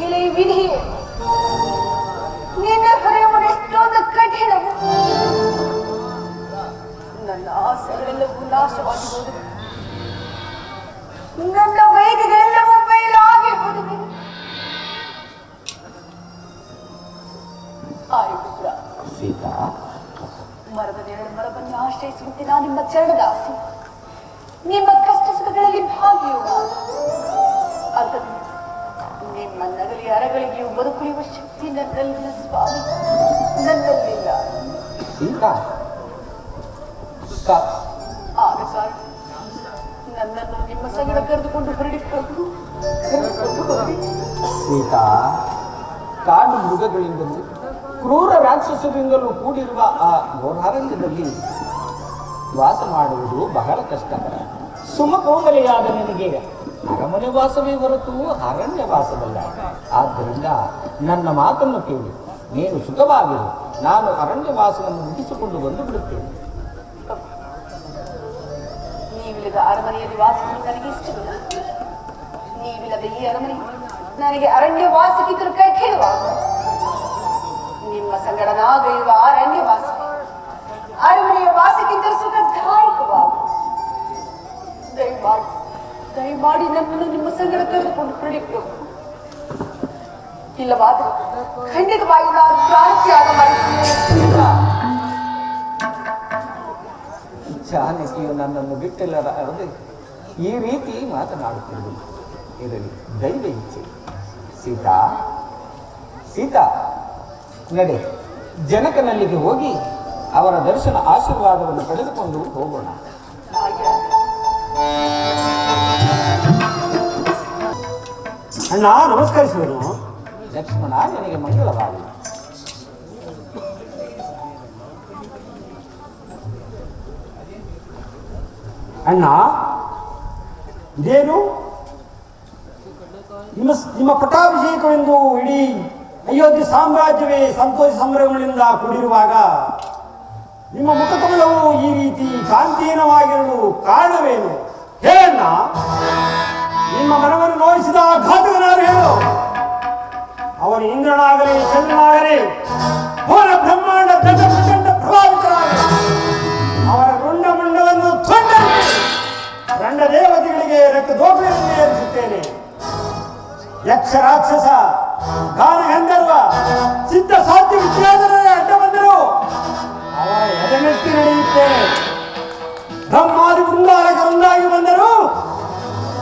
ಎಲೆ ವಿಧಿ, ನಿನ್ನ ಹೊರೆಯವರೆಷ್ಟೊಂದು ಕಠಿಣವು. ನನ್ನ ಆಸೆಗಳೆಲ್ಲವೂ ನಾಶವಾಗಿ ಹೋದವು. ನನ್ನ ಬೈದಿಗಳೆಲ್ಲವೂ ಬಯಲಾಗಿ ಹೋದವು. ಆಯುಪುತ್ರ ಸೀತಾ, ಮರದ ನೆರಳು ಮರವನ್ನು ಆಶ್ರಯಿಸುವಂತೆ ನಾನು ನಿಮ್ಮ ಚರಣದಾಸಿ, ನಿಮ್ಮ ಕಷ್ಟ ಸುಖಗಳಲ್ಲಿ ಭಾಗಿಯುವ ಅದು ನಿಮ್ಮ ನಗಲಿ ಅರಗಳಿಗೆಯೂ ಬದುಕುಳಿಯುವ ಶಕ್ತಿ ನನ್ನಲ್ಲಿಲ್ಲ ಸ್ವಾಮಿ, ನನ್ನಲ್ಲಿಲ್ಲ. ಸೀತಾ, ಆದ ಕಾರಣ ನನ್ನನ್ನು ನಿಮ್ಮ ಸಂಗಡ ಕರೆದುಕೊಂಡು ಹೊರಡಿಕೊಂಡು ಸೀತಾ, ಕಾಡು ಮೃಗಗಳಿಂದಲೂ ಕ್ರೂರ ರಾಕ್ಷಸರಿಂದಲೂ ಕೂಡಿರುವ ಆ ಘೋರಾರಣ್ಯದಲ್ಲಿ ವಾಸ ಮಾಡುವುದು ಬಹಳ ಕಷ್ಟಕರ. ಸುಮಕೋಮಲೆಯಾದ ನಿನಗೆ ಅರಮನೆ ವಾಸವೇ ಹೊರತು ಅರಣ್ಯ ವಾಸವಲ್ಲ. ಆದ್ದರಿಂದ ನನ್ನ ಮಾತನ್ನು ಕೇಳಿ ನೀನು ಸುಖವಾಗಿರು. ನಾನು ಅರಣ್ಯ ವಾಸವನ್ನು ಮುಗಿಸಿಕೊಂಡು ಬಂದು ಬಿಡುತ್ತೇನೆ. ನೀವಿಲ್ಲದ ಅರಮನೆಯಲ್ಲಿ ವಾಸಿಸಲು ನನಗೆ ಇಷ್ಟವಿಲ್ಲ. ನೀವಿಲ್ಲದ ಈ ಅರಮನೆ ನನಗೆ ಅರಣ್ಯ ವಾಸಕ್ಕಿಂತಲೂ ಕೈ ಕೇಳುವ. ನಿಮ್ಮ ಸಂಗಡ ನಾಗೈಯುವ ಅರಣ್ಯ ವಾಸ ಅರಮನೆಯ ವಾಸಕ್ಕಿಂತಲೂ ಸುಖದಾಯಕವಾಗ. ದಯಮಾಡಿ ನನ್ನನ್ನು ನಿಮ್ಮ ಸಂಗಡ ಕರೆದುಕೊಂಡು ಹೊರಡಿಟ್ಟು, ಇಲ್ಲವಾದರೆ ಖಂಡಿತವಾಗಿ ನಾನು ಪ್ರಾಣತ್ಯಾಗ ಮಾಡಿದ್ದೇನೆ. ಜಾನಕಿಯು ನನ್ನನ್ನು ಬಿಟ್ಟಿಲ್ಲದೆ ಈ ರೀತಿ ಮಾತನಾಡುತ್ತಿರುವುದು ಇರಲಿ, ದೈವ ಇಚ್ಛೆ. ಸೀತಾ, ಸೀತಾ, ನಡೆ, ಜನಕನಲ್ಲಿಗೆ ಹೋಗಿ ಅವರ ದರ್ಶನ ಆಶೀರ್ವಾದವನ್ನು ಪಡೆದುಕೊಂಡು ಹೋಗೋಣ. ಅಣ್ಣ ನಮಸ್ಕರಿಸುವನು. ಲಕ್ಷ್ಮಣ, ನಿನಗೆ ಮಂಗಳವಾಗಲಿ. ಅಣ್ಣ, ಇದೇನು ನಿಮ್ಮ ಪಟ್ಟಾಭಿಷೇಕವೆಂದು ಇಡೀ ಅಯೋಧ್ಯೆ ಸಾಮ್ರಾಜ್ಯವೇ ಸಂತೋಷ ಸಂಭ್ರಮಗಳಿಂದ ಕೂಡಿರುವಾಗ ನಿಮ್ಮ ಮುಖಕಮಲವು ಈ ರೀತಿ ಕಾಂತಿಹೀನವಾಗಿರಲು ಕಾರಣವೇನು? ಹೇಳಣ್ಣ, ನಿಮ್ಮ ಮನವನ್ನು ನೋಯಿಸಿದ ಘಾತಕನಾರು ಹೇಳು. ಅವನು ಇಂದ್ರನಾಗಲಿ ಚಂದ್ರನಾಗಲಿ ಅವರ ಬ್ರಹ್ಮಾಂಡ ದೊಡ್ಡ ಪ್ರಚಂಡ ಪ್ರಭಾವಿತರಾಗಲಿ ಅವರ ರುಂಡ ಮುಂಡವನ್ನು ರಂಡ ದೇವತೆಗಳಿಗೆ ರಕ್ತದೋಪೆಯನ್ನು ಏರಿಸುತ್ತೇನೆ. ಯಕ್ಷ ರಾಕ್ಷಸ ಗಾನ ಗಂಧರ್ವ ಸಿದ್ಧ ಸಾಧ್ಯ ವಿದ್ಯಾಧರರ ಅಡ್ಡ ಬಂದರು ಅವರ ಎದೆಮೆಟ್ಟಿ ನಡೆಯುತ್ತೇನೆ. ಬ್ರಹ್ಮಾದಿ ಬೃಂದಾರಕರೊಂದಾಗಿ ಬಂದರು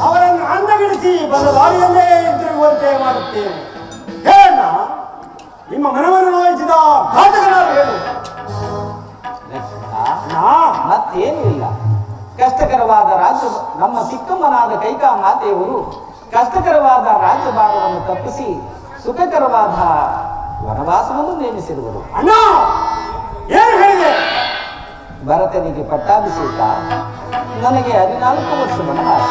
ಅವರನ್ನು ಅಂದಗಿಡಿಸಿ ಬಂದ ದಾರಿಯಲ್ಲೇ ಹಿಂತಿರುಗುವಂತೆ ಮಾಡುತ್ತೇನೆ. ಹೇಳ, ನಿಮ್ಮ ಮನವನ್ನು ನೋಯಿಸಿದ ಘಾತಕನಾರು ಹೇಳು. ಮತ್ತೇನೂ ಇಲ್ಲ. ಕಷ್ಟಕರವಾದ ರಾಜ್ಯ ನಮ್ಮ ಚಿಕ್ಕಮ್ಮನಾದ ಕೈಕಾ ಮಾತೆಯವರು ಕಷ್ಟಕರವಾದ ರಾಜ್ಯಭಾರವನ್ನು ತಪ್ಪಿಸಿ ಸುಖಕರವಾದ ವನವಾಸವನ್ನು ನೇಮಿಸಿರುವರು. ಅಣ್ಣ, ಏನು ಹೇಳಿದೆ? ಭರತನಿಗೆ ಪಟ್ಟಾಭಿಷೇಕ, ನನಗೆ 14 ವರ್ಷ ವನವಾಸ.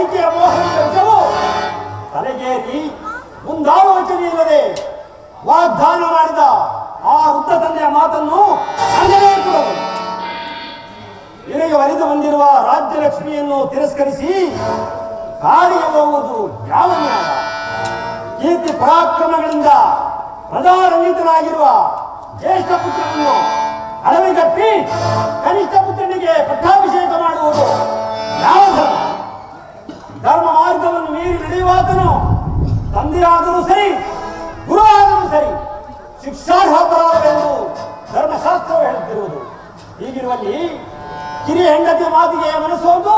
ಬಯಕೆಯ ಮೋಹನದ ವಿಷವು ತಲೆಗೇರಿ ಮುಂದಾಲೋಚನೆ ಇಲ್ಲದೆ ವಾಗ್ದಾನ ಮಾಡಿದ ಆ ವೃದ್ಧ ತಂದೆಯ ಮಾತನ್ನು ಅಂಜನೇ ಕೊಡಲು ನಿನಗೆ ಒಲಿದು ಬಂದಿರುವ ರಾಜ್ಯಲಕ್ಷ್ಮಿಯನ್ನು ತಿರಸ್ಕರಿಸಿ ಕಾಡಿಗೆ ಹೋಗುವುದು ಯಾವ ನ್ಯಾಯ? ಕೀರ್ತಿ ಪರಾಕ್ರಮಗಳಿಂದ ಪ್ರಜಾರಂಜಿತನಾಗಿರುವ ಜ್ಯೇಷ್ಠ ಪುತ್ರನನ್ನು ಅಡವಿಗಟ್ಟಿ ಕನಿಷ್ಠ ಪುತ್ರನಿಗೆ ಪಟ್ಟಾಭಿಷೇಕ ಮಾಡುವುದು ಯಾವ ಧರ್ಮ? ಧರ್ಮ ಮಾರ್ಗವನ್ನು ಮೀರಿ ನಡೆಯುವಾತನು ತಂದೆಯಾದರೂ ಸರಿ, ಗುರು ಆದರೂ ಸರಿ, ಶಿಕ್ಷಾರ್ಹ ಅಪರಾಧವೆಂದು ಧರ್ಮಶಾಸ್ತ್ರವು ಹೇಳುತ್ತಿರುವುದು. ಹೀಗಿರುವಲ್ಲಿ ಕಿರಿಯ ಹೆಂಡತಿಯ ಮಾತಿಗೆ ಮನಸ್ಸೋದು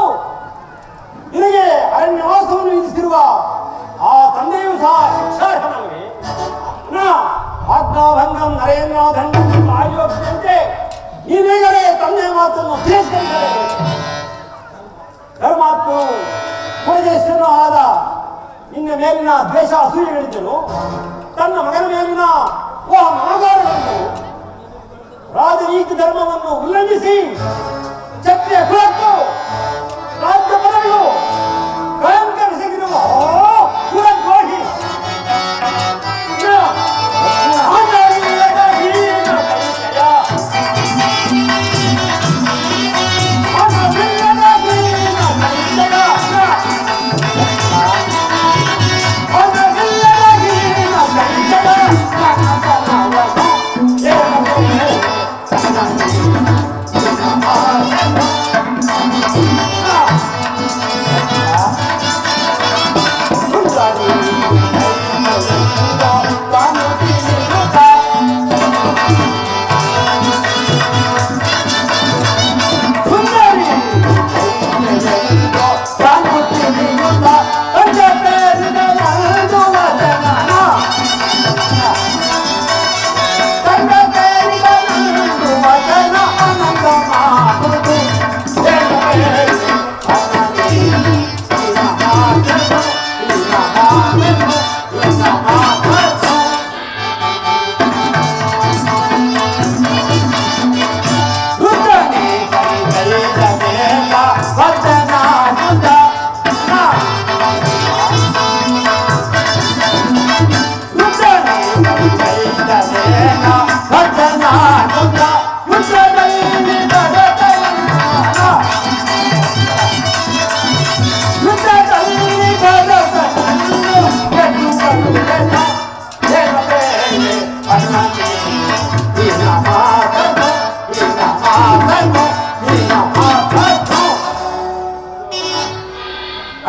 ನಿನಗೆ ಅರಣ್ಯವಾಸವನ್ನು ವಿಧಿಸಿರುವ ಆ ತಂದೆಯೂ ಸಹ ಶಿಕ್ಷಾರ್ಹನಲ್ಲವೇ? ಆಜ್ಞಾಭಂಗಂ ನರೇಂದ್ರ ದಂಡ ಆಯೋಗದಂತೆ ನೀವೇಗಲೇ ತಂದೆಯ ಮಾತನ್ನು ತಿರಸ್ಕರಿಸಬೇಕು. ಧರ್ಮಾತ್ಮನು ಕುಲಜೇಷ್ಠನೂ ಆದ ನಿನ್ನ ಮೇಲಿನ ದ್ವೇಷ ಅಸೂಯೆಗಳಿದ್ದನು, ತನ್ನ ಮಗನ ಮೇಲಿನ ಮನಗಾರಗಳಿದ್ದನು. ರಾಜನೀತಿ ಧರ್ಮವನ್ನು ಉಲ್ಲಂಘಿಸಿ ಕ್ಷತ್ರಿಯ ಕುಲಕ್ಕೂ ರಾಜ್ಯ ಪದವಿಗೂ ಕಳಂಕ ಬೆಸಗಿರುವ ಕುಲದ್ರೋಹಿ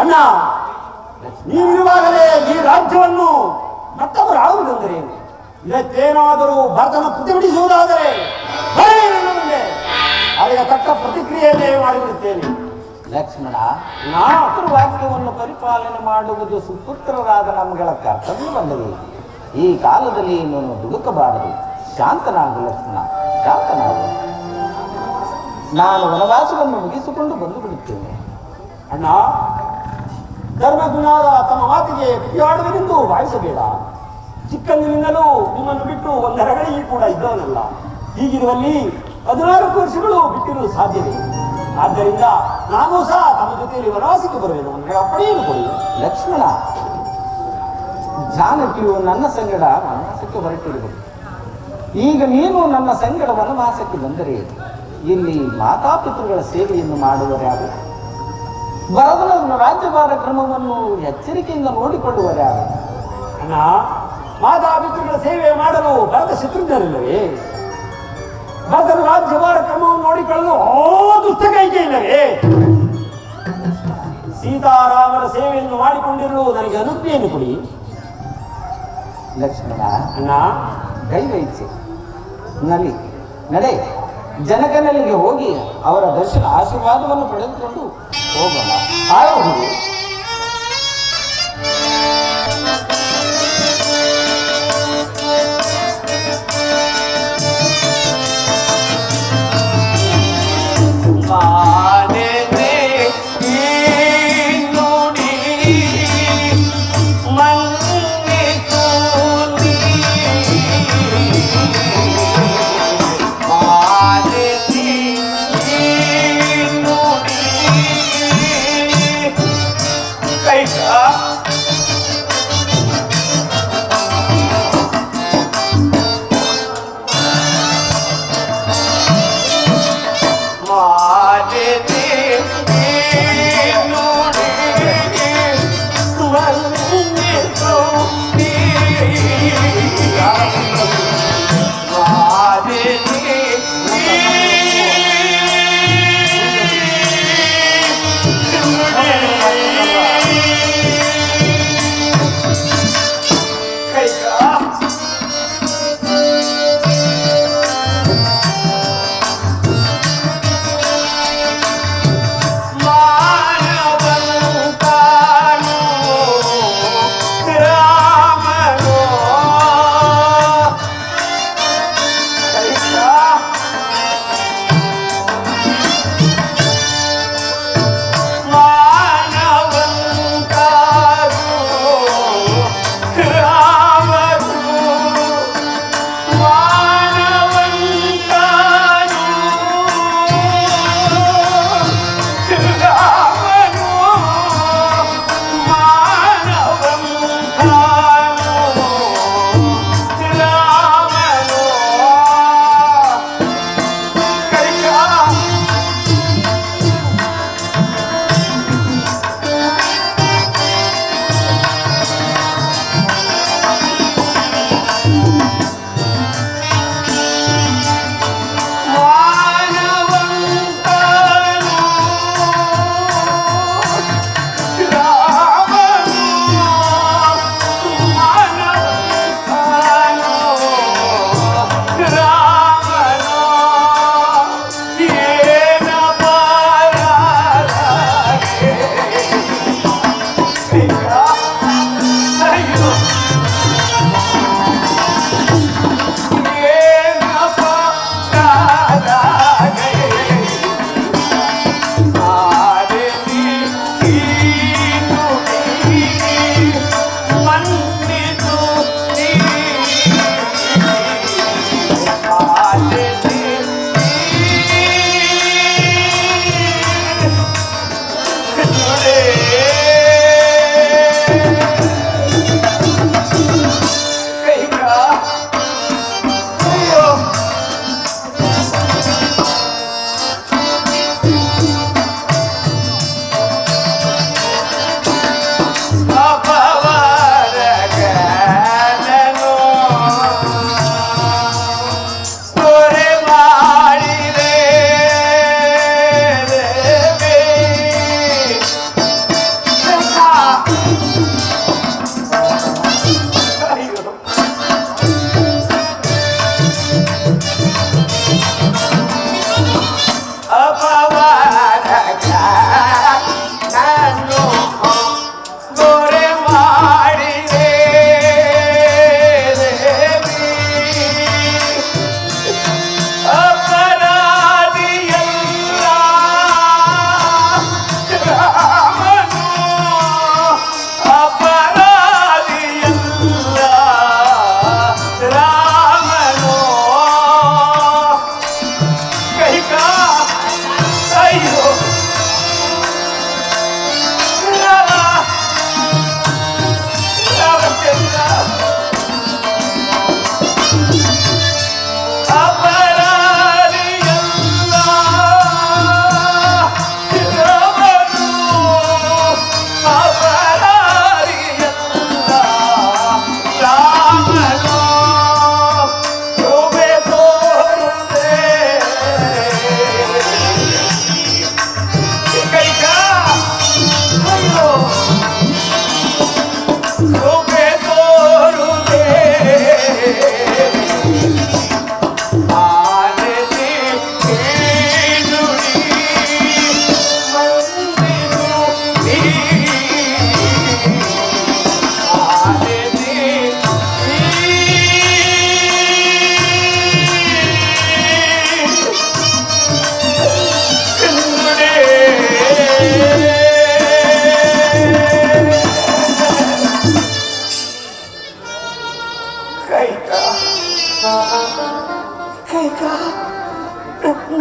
ಅಣ್ಣ, ನೀವಿರುವಾಗಲೇ ಈ ರಾಜ್ಯವನ್ನು ಮತ್ತೊಬ್ಬರು ಆಳುವುದೆಂದರೆ ಇದಕ್ಕೇನಾದರೂ ಭರತನ ಪ್ರತಿಭಟಿಸುವುದಾದರೆ ಅದಕ್ಕೆ ತಕ್ಕ ಪ್ರತಿಕ್ರಿಯೆಯನ್ನೇ ಮಾಡಿಬಿಡುತ್ತೇನೆ. ಲಕ್ಷ್ಮಣ, ಮಾತೃವಾಕ್ಯವನ್ನು ಪರಿಪಾಲನೆ ಮಾಡುವುದು ಸುಪುತ್ರರಾದ ನಮ್ಮಗಳ ಕರ್ತವ್ಯವಲ್ಲವೇ? ಈ ಕಾಲದಲ್ಲಿ ನೀನು ದುಡುಕಬಾರದು. ಶಾಂತನಾಗು ಲಕ್ಷ್ಮಣ, ಶಾಂತನಾಗು. ನಾನು ವನವಾಸವನ್ನು ಮುಗಿಸಿಕೊಂಡು ಬಂದು ಬಿಡುತ್ತೇನೆ. ಅಣ್ಣ, ಧರ್ಮಗುಣಾದ ತಮ್ಮ ಮಾತಿಗೆ ಪ್ರತಿಯಾಡುವುದೆಂದು ಭಾವಿಸಬೇಡ. ಚಿಕ್ಕಂದಿನಿಂದಲೂ ನಿಮ್ಮನ್ನು ಬಿಟ್ಟು ಒಂದೆರಗಳಿಗೆ ಕೂಡ ಇದ್ದವನಲ್ಲ. ಹೀಗಿರುವಲ್ಲಿ 14 ವರ್ಷಗಳು ಬಿಟ್ಟಿರಲು ಸಾಧ್ಯವಿದೆ. ಆದ್ದರಿಂದ ನಾನು ಸಹ ತಮ್ಮ ಜೊತೆಯಲ್ಲಿ ವನವಾಸಕ್ಕೆ ಬರುವೆನು. ನನಗೆ ಅಪ್ಪಣೆಯನ್ನು ಕೊಡಿ. ಲಕ್ಷ್ಮಣ, ಜಾನಕಿಯು ನನ್ನ ಸಂಗಡ ವನವಾಸಕ್ಕೆ ಹೊರಟಿರುವುದು. ಈಗ ನೀನು ನನ್ನ ಸಂಗಡ ವನವಾಸಕ್ಕೆ ಬಂದರೆ ಇಲ್ಲಿ ಮಾತಾಪಿತೃಗಳ ಸೇವೆಯನ್ನು ಮಾಡುವರ್ಯಾರು? ಭರತನ ರಾಜ್ಯಭಾರ ಕ್ರಮವನ್ನು ಎಚ್ಚರಿಕೆಯಿಂದ ನೋಡಿಕೊಳ್ಳುವರ್ಯಾರು? ಅಣ್ಣ, ಮಾತಾಪಿತೃಗಳ ಸೇವೆ ಮಾಡಲು ಭರತ ಶತ್ರುಘ್ನರಿಲ್ಲವೇ? ಭರತನ ರಾಜ್ಯಭಾರ ಕ್ರಮವನ್ನು ನೋಡಿಕೊಳ್ಳಲು ದುಷ್ಟ ಕೈಕೆ ಇಲ್ಲವೇ? ಸೀತಾರಾಮರ ಸೇವೆಯನ್ನು ಮಾಡಿಕೊಂಡಿರಲು ನನಗೆ ಅನುಜ್ಞೆಯನ್ನು ಕೊಡಿ. ಲಕ್ಷ್ಮಣ, ಅಣ್ಣ, ದೈವ ಇಚ್ಛೆ ನಡೆ. ಜನಕನಲ್ಲಿಗೆ ಹೋಗಿ ಅವರ ದರ್ಶನ ಆಶೀರ್ವಾದವನ್ನು ಪಡೆದುಕೊಂಡು ಹೋಗೋಣ. ಆಯೋಗಿ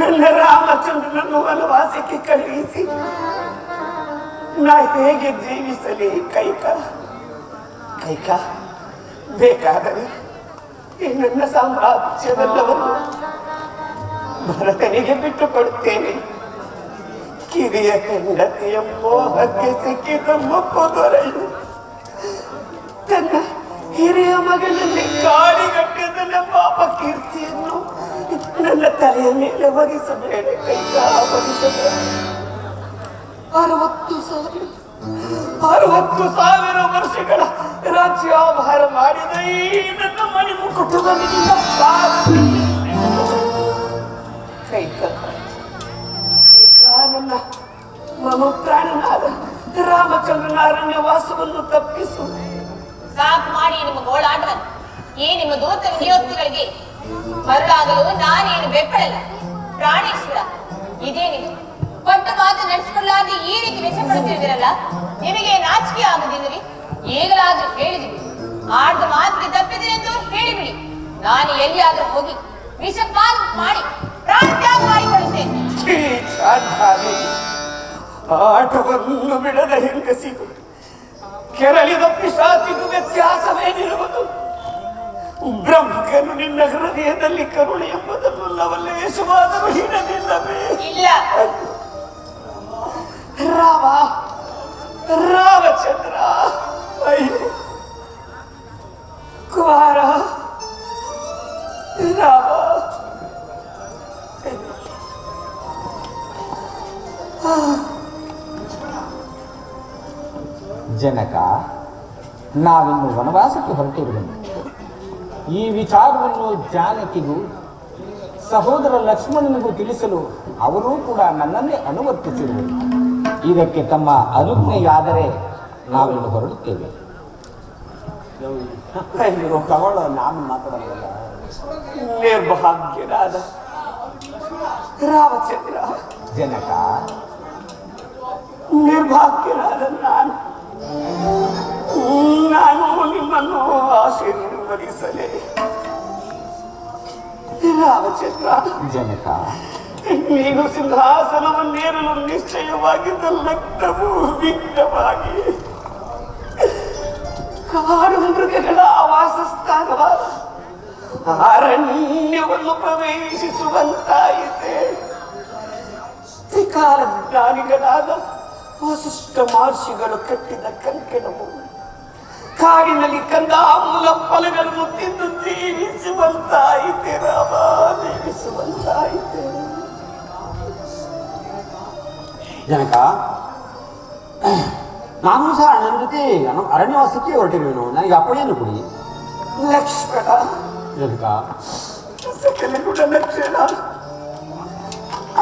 ನನ್ನ ರಾಮಚಂದ್ರನನ್ನು ವನವಾಸಕ್ಕೆ ಕಳುಹಿಸಿ ನಾ ಹೇಗೆ ಜೀವಿಸಲಿ ಕೈಕ? ಬೇಕಾದರೆ ಈ ನನ್ನ ಸಾಮ್ರಾಜ್ಯವೆಲ್ಲವನ್ನು ಭರತನಿಗೆ ಬಿಟ್ಟು ಕೊಡುತ್ತೇನೆ. ಕಿರಿಯ ಹೆಂಡತಿಯ ಮೋಹಕ್ಕೆ ಸಿಕ್ಕಿದ ಮುಪ್ಪು ದೊರೆಯು ತನ್ನ ಹಿರಿಯ ಮಗನಲ್ಲಿ ಕಾಡಿಗಟ್ಟಿದ ನಮ್ಮ ಅಪಕೀರ್ತಿಯನ್ನು ನನ್ನ ತಲೆಯ ಮೇಲೆ ವಹಿಸಬೇಡ ಕೈಕ, ವಹಿಸಬೇಡ. 60,000 ವರ್ಷಗಳ ರಾಜ್ಯಾಭಾರ ಮಾಡಿದ ಈ ನನ್ನ ಮನೆ ಮುಕುಟದಲ್ಲಿ ಕೈಕ ನನ್ನ ಮಮ ಪ್ರಾಣನಾದ ರಾಮಚಂದ್ರನ ಅರಣ್ಯವಾಸವನ್ನು ತಪ್ಪಿಸು. ಸಾಕು ಮಾಡಿ ನಿಮ್ಮ ಗೋಳಾಟವನ್ನು. ಈ ನಿಮ್ಮ ದೂತ ವಿನಿಯೋಕ್ತಿಗಳಿಗೆ ಮರುಳಾಗಲು ನಾನೇನು ಬೆಪ್ಪಳಲ್ಲ. ಪ್ರಾಣೇಶ್ವರ, ಇದೇನಿದು? ಕೊಟ್ಟ ಮಾತು ನಡೆಸಿಕೊಳ್ಳಾದೆ ಈ ರೀತಿ ವೆಚ್ಚ ಪಡುತ್ತಿರುವಿರಲ್ಲ, ನಿಮಗೆ ನಾಚಿಕೆ ಆಗುದಿಲ್ಲರಿ? ಈಗಲಾದ್ರೂ ಹೇಳಿದಿರಿ, ಆಡ್ದ ಮಾತಿಗೆ ತಪ್ಪಿದೆ ಎಂದು ಹೇಳಿಬಿಡಿ. ನಾನು ಎಲ್ಲಿಯಾದ್ರೂ ಹೋಗಿ ವಿಷಪಾನ ಮಾಡಿ ಪ್ರಾಣ ತ್ಯಾಗ ಮಾಡಿಕೊಳ್ಳುತ್ತೇನೆ. ಆಟವನ್ನು ಬಿಡದ ಹೆಂಗಸಿದು ಕೆರಳಿದ ಪಿಶಾಚಿಗೂ ವ್ಯತ್ಯಾಸವೇನಿರುವುದು? ಬ್ರಹ್ಮನು ನಿನ್ನ ಹೃದಯದಲ್ಲಿ ಕರುಣೆ ಎಂಬುದನ್ನು ಲವಲೇಶವಾದರೂ ಹಿಡದಿಲ್ಲವೇ? ಇಲ್ಲ. ರಾಮಚಂದ್ರ, ಅಯ್ಯೋ ಕುಮಾರ ರಾಮ, ಜನಕ, ನಾವಿನ್ನು ವನವಾಸಕ್ಕೆ ಹೊರಟಿರುವೆನು. ಈ ವಿಚಾರವನ್ನು ಜಾನಕಿಗೂ ಸಹೋದರ ಲಕ್ಷ್ಮಣನಿಗೂ ತಿಳಿಸಲು ಅವರೂ ಕೂಡ ನನ್ನನ್ನೇ ಅನುವರ್ತಿಸಿರುವರು. ಇದಕ್ಕೆ ತಮ್ಮ ಅನುಜ್ಞೆಯಾದರೆ ನಾವಿನ್ನು ಹೊರಡುತ್ತೇವೆ. ತಗೊಳ್ಳೋ, ನಾನು ಮಾತಾಡಲ್ಲ. ನಿರ್ಭಾಗ್ಯನಾದ ರಾಮಚಂದ್ರ, ಜನಕ, ನಿರ್ಭಾಗ್ಯನಾದ ನಾನು ನಿಮ್ಮನ್ನು ಆಶೀರ್ವದಿಸಲೇ. ರಾಮಚಂದ್ರ, ಜನಕ, ನೀನು ಸಿಂಹಾಸನವನ್ನೇರಲು ನಿಶ್ಚಯವಾಗಿದ್ದ ಲಗ್ನವು ವಿಘ್ನವಾಗಿ ಕಾಡು ಮೃಗಗಳ ವಾಸಸ್ಥಾನವಾದ ಅರಣ್ಯವನ್ನು ಪ್ರವೇಶಿಸುವಂತಾಯಿತೆ. ತ್ರಿಕಾಲ ಜ್ಞಾನಿಗಳಾದ ವಸಿಷ್ಠ ಮಹರ್ಷಿಗಳು ಕಟ್ಟಿದ ಕಂಕಣವು ಕಾಡಿನಲ್ಲಿ ಕಂದಾಮೂಲ ಫಲಗಳನ್ನು ತಿಂದು ಜೀವಿಸುವಂತಾಯಿತೆ. ರಾಮ, ಜೀವಿಸುವಂತಾಯಿತೆ. ಜನಕ, ನಾನು ಸಹ ನನ್ನ ಜೊತೆ ಅರಣ್ಯವಾಸಕ್ಕೆ ಹೊರಟಿರುವೆನು. ನನಗೆ ಅಪ್ಪಣೆಯನ್ನು ಕೊಡಿ. ಲಕ್ಷ್ಮಣ, ಜನಕ, ಸಕಲ ಗುಣ ಲಕ್ಷಣ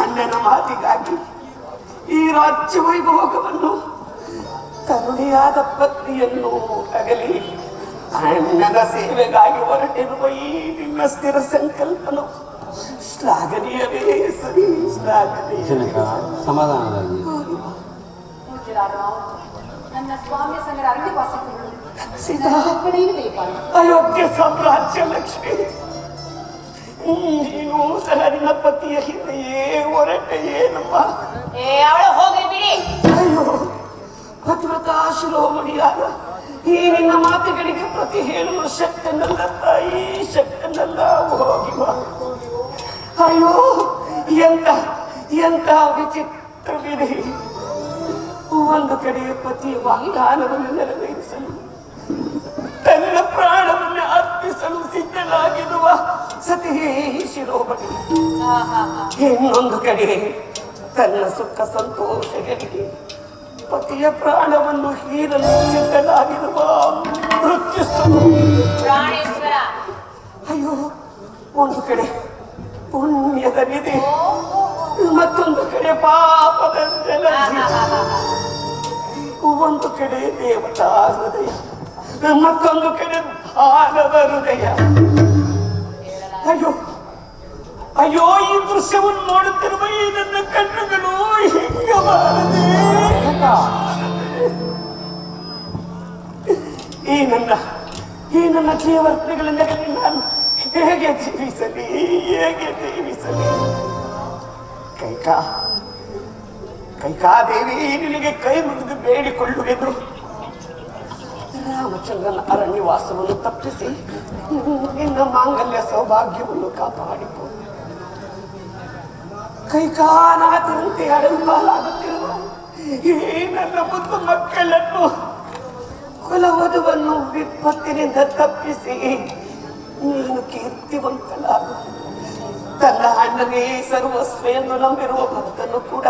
ಅಣ್ಣನ ಮಾತಿಗಾಗಿ ಈ ರಾಜ್ಯ ವೈಭೋಗವನ್ನು ಕರುಣೆಯಾದ ಪತ್ನಿಯನ್ನು ಅಗಲಿ ಅಣ್ಣನ ಸೇವೆಗಾಗಿ ಹೊರಟಿರುವ ಈ ನಿಮ್ಮ ಸ್ಥಿರ ಸಂಕಲ್ಪನು ಶ್ಲಾಘನೀಯವೇ ಸರಿ, ಶ್ಲಾಘನೀಯ. ಜನಕ, ಸಮಾಧಾನದಲ್ಲಿ. ನನ್ನ ಸ್ವಾಮಿ ಸಂಗಡ ಅರಣ್ಯವಾಸಕ್ಕೆ ಸೀತಾ, ಅಯೋಧ್ಯ ಸಾಮ್ರಾಜ್ಯ ಲಕ್ಷ್ಮಿ, ನೀನು ಸಹ ನಿನ್ನ ಪತಿಯ ಹಿಂದೆಯೇ ಹೊರಟೆಯೇ ನಮ್ಮ? ಅವಳು ಹೋಗಿ ಬಿಡಿ. ಅಯ್ಯೋ, ಪತಿವ್ರತ ಶಿರೋಮಣಿಯಾದ ಈ ನಿನ್ನ ಮಾತುಗಳಿಗೆ ಪ್ರತಿ ಹೇಳುವ ಶಕ್ತನಲ್ಲ ತಾಯಿ, ಶಕ್ತನಲ್ಲ. ಹೋಗಿ ಬಾ. ಅಯ್ಯೋ, ಎಂತ ವಿಚಿತ್ರವಿದೆ. ಒಂದು ಕಡೆ ಪತಿಯ ವಾಗ್ದಾನವನ್ನು ನೆರವೇರಿಸಲು ತನ್ನ ಪ್ರಾಣವನ್ನು ಅರ್ಪಿಸಲು ಸಿದ್ಧನಾಗಿರುವ ಸತಿ ಶಿರೋಮಣಿ, ಇನ್ನೊಂದು ಕಡೆ ತನ್ನ ಸುಖ ಸಂತೋಷಗಳಿಗೆ ಪತಿಯ ಪ್ರಾಣವನ್ನು ಹೀರಲು ಸಿದ್ಧನಾಗಿರುವ ಮೃತ್ಯು. ಪ್ರಾಣೇಶ್ವರ, ಅಯ್ಯೋ, ಒಂದು ಕಡೆ ಪುಣ್ಯದ ನಿಧಿ, ಮತ್ತೊಂದು ಕಡೆ ಪಾಪದ ಜಲಧಿ, ಒಂದು ಕಡೆ ದೇವತಾ ಹೃದಯ, ಮತ್ತೊಂದು ಕಡೆ ದಾನವ ಹೃದಯ. ಅಯ್ಯೋ ಅಯ್ಯೋ, ಈ ದೃಶ್ಯವನ್ನು ನೋಡುತ್ತಿರುವ ಈ ನನ್ನ ಕಣ್ಣುಗಳು ಹಿಂಗಬಾರದೆ. ಈ ನನ್ನ ಜೀವರ್ತ್ನೆಗಳಿಂದಲೇ ನಾನು ಹೇಗೆ ಜೀವಿಸಲಿ, ಹೇಗೆ ಜೀವಿಸಲಿ? ಕೈಕ, ಕೈಕಾದೇವಿ ನಿನಗೆ ಕೈ ಮುಗಿದು ಬೇಡಿಕೊಳ್ಳುವೆನು. ರಾಮಚಂದ್ರನ ಅರಣ್ಯವಾಸವನ್ನು ತಪ್ಪಿಸಿ ನಿನ್ನ ಮಾಂಗಲ್ಯ ಸೌಭಾಗ್ಯವನ್ನು ಕಾಪಾಡಿಕೊ. ಕೈಕಾನಾಥರಂತೆ ಅಡಂಬಾಲಾಗುತ್ತಿರುವ ಈ ನನ್ನ ಮುದ್ದು ಮಕ್ಕಳನ್ನು ಕುಲವಧುವನ್ನು ವಿಪತ್ತಿನಿಂದ ತಪ್ಪಿಸಿ ನೀನು ಕೀರ್ತಿವಂತಳಾಗು. ತನ್ನ ಅಣ್ಣನೇ ಸರ್ವಸ್ವ ಎಂದು ನಂಬಿರುವ ಭಕ್ತನು ಕೂಡ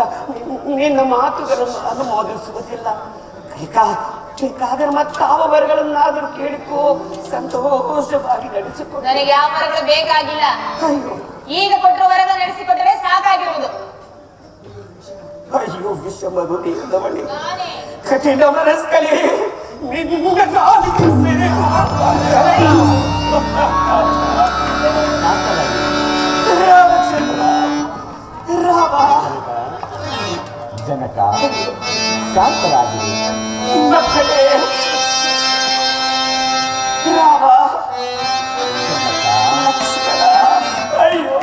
ನಿನ್ನ ಮಾತುಗಳನ್ನು ಅನುಮೋದಿಸುವುದಿಲ್ಲ. ಬೇಕಾದರೆ ಮತ್ತಾವ ವರಗಳನ್ನಾದರೂ ಕೇಳಿಕೋ, ಸಂತೋಷವಾಗಿ ನಡೆಸಿಕೊ. ನನಗೆ ಯಾವ ವರಗಳು ಬೇಕಾಗಿಲ್ಲ. ಅಯ್ಯೋ ಈಗ ಕೊಟ್ಟರು ವರಗಳು ನಡೆಸಿಕೊಟ್ಟರೆ ಸಾಕಾಗಿರುವುದು. ಅಯ್ಯೋ ವಿಷಮರು ನೀಡವಳಿ ನಾನೇ ಕಠಿಣ ಮನಸ್ಕಲಿ ನಿನ್ನ ಕಾಲಿಗೆ ಸೇವೆ ರಾಮಚಂದ್ರ ರಾಮ ಜನಕ ಶಾಂತರಾಗಿ ಮಕ್ಕಳೇ ರಾಮ ಲಕ್ಷ್ಮಣ ಅಯ್ಯೋ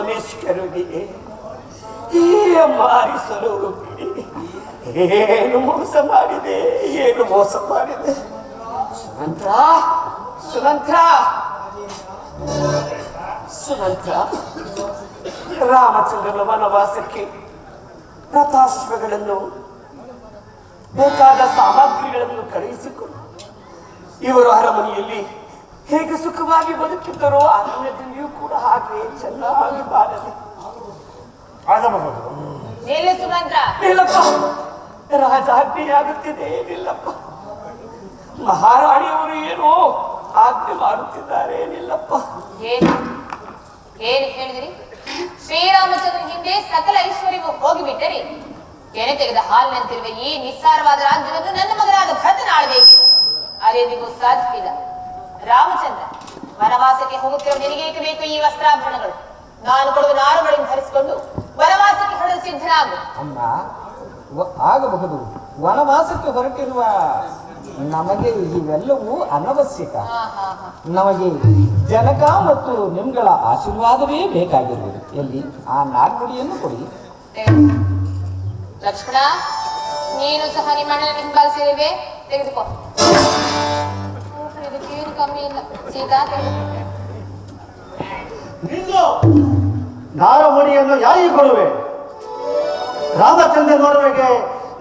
ನಿಷ್ಕರುಣಿಗೆ ಈ ಮಾರಿಸಲು ಏನು ಮೋಸ ಮಾಡಿದೆ, ಏನು ಮೋಸ ಮಾಡಿದೆ. ಸುಮಂತ್ರ ಸುಮಂತ್ರ ಸುಮಂತ್ರ, ರಾಮಚಂದ್ರನ ವನವಾಸಕ್ಕೆ ರಥಾಶ್ವಗಳನ್ನು ಬೇಕಾದ ಸಾಮಗ್ರಿಗಳನ್ನು ಕಳುಹಿಸಿಕೊಂಡು ಇವರು ಅರಮನೆಯಲ್ಲಿ ಹೇಗೆ ಸುಖವಾಗಿ ಬದುಕಿದ್ದರೋ ಅರಣ್ಯದಲ್ಲಿಯೂ ಕೂಡ ಹಾಗೆ ಚೆನ್ನಾಗಿ ಬಾಳಲಿ. ನಿಲ್ಲು ಸುಮಂತ್ರ. ನಿಲ್ಲಪ್ಪ, ರಾಜಾಜ್ಞೆಯಾಗುತ್ತಿದೆ. ನಿಲ್ಲಪ್ಪ, ಮಹಾರಾಣಿಯವರು ಏನೋ ಆಜ್ಞೆ ಮಾಡುತ್ತಿದ್ದಾರೆ. ನಿಲ್ಲಪ್ಪ. ಏನು ಏನು ಹೇಳಿದಿರಿ? ಶ್ರೀರಾಮಚಂದ್ರ ಹಿಂದೆ ಸಕಲ ಐಶ್ವರ್ಯವು ಹೋಗಿಬಿಟ್ಟರೆ ಕೆನೆ ತೆಗೆದ ಹಾಲಿನಂತಿರುವ ಈ ನಿಸ್ಸಾರವಾದ ರಾಜ್ಯವನ್ನು ನನ್ನ ಮಗನಾದ ಭರತನ ಆಳ್ಬೇಕು. ಅದೇನಿಗೂ ಸಾಧ್ಯವಿಲ್ಲ. ರಾಮಚಂದ್ರ, ವನವಾಸಕ್ಕೆ ಹೋಗುತ್ತಿರುವ ನಿನಗೇಕೆ ಬೇಕು ಈ ವಸ್ತ್ರಾಭರಣಗಳು? ನಾನು ಕೊಡುವ ನಾರುಗಳನ್ನು ಧರಿಸಿಕೊಂಡು ವನವಾಸಕ್ಕೆ ಹೊರಡಲು ಸಿದ್ಧನಾಗು. ಅಮ್ಮ, ಆಗಬಹುದು. ವನವಾಸಕ್ಕೆ ಹೊರಟಿರುವ ನಮಗೆ ಇವೆಲ್ಲವೂ ಅನವಶ್ಯಕ. ನಮಗೆ ಜನಕ ಮತ್ತು ನಿಮ್ಗಳ ಆಶೀರ್ವಾದವೇ ಬೇಕಾಗಿರುವುದು. ಎಲ್ಲಿ ಆ ನಾಲ್ಕುಡಿಯನ್ನು ಕೊಡಿ. ಲಕ್ಷ್ಮಣ, ನೀನು ಸಹ ನಿಮ್ಮ ಅಣ್ಣನ ಹಿಂಬಾಲಿಸಿರುವೆ, ತೆಗೆದುಕೋ. ಇದಕ್ಕೇನು ಕಮ್ಮಿ ಇಲ್ಲ. ಸೀತಾ, ನಾರಮುಡಿಯನ್ನು ಯಾರಿಗೆ ಕೊಡುವೆ? ರಾಮಚಂದ್ರನವರಿಗೆ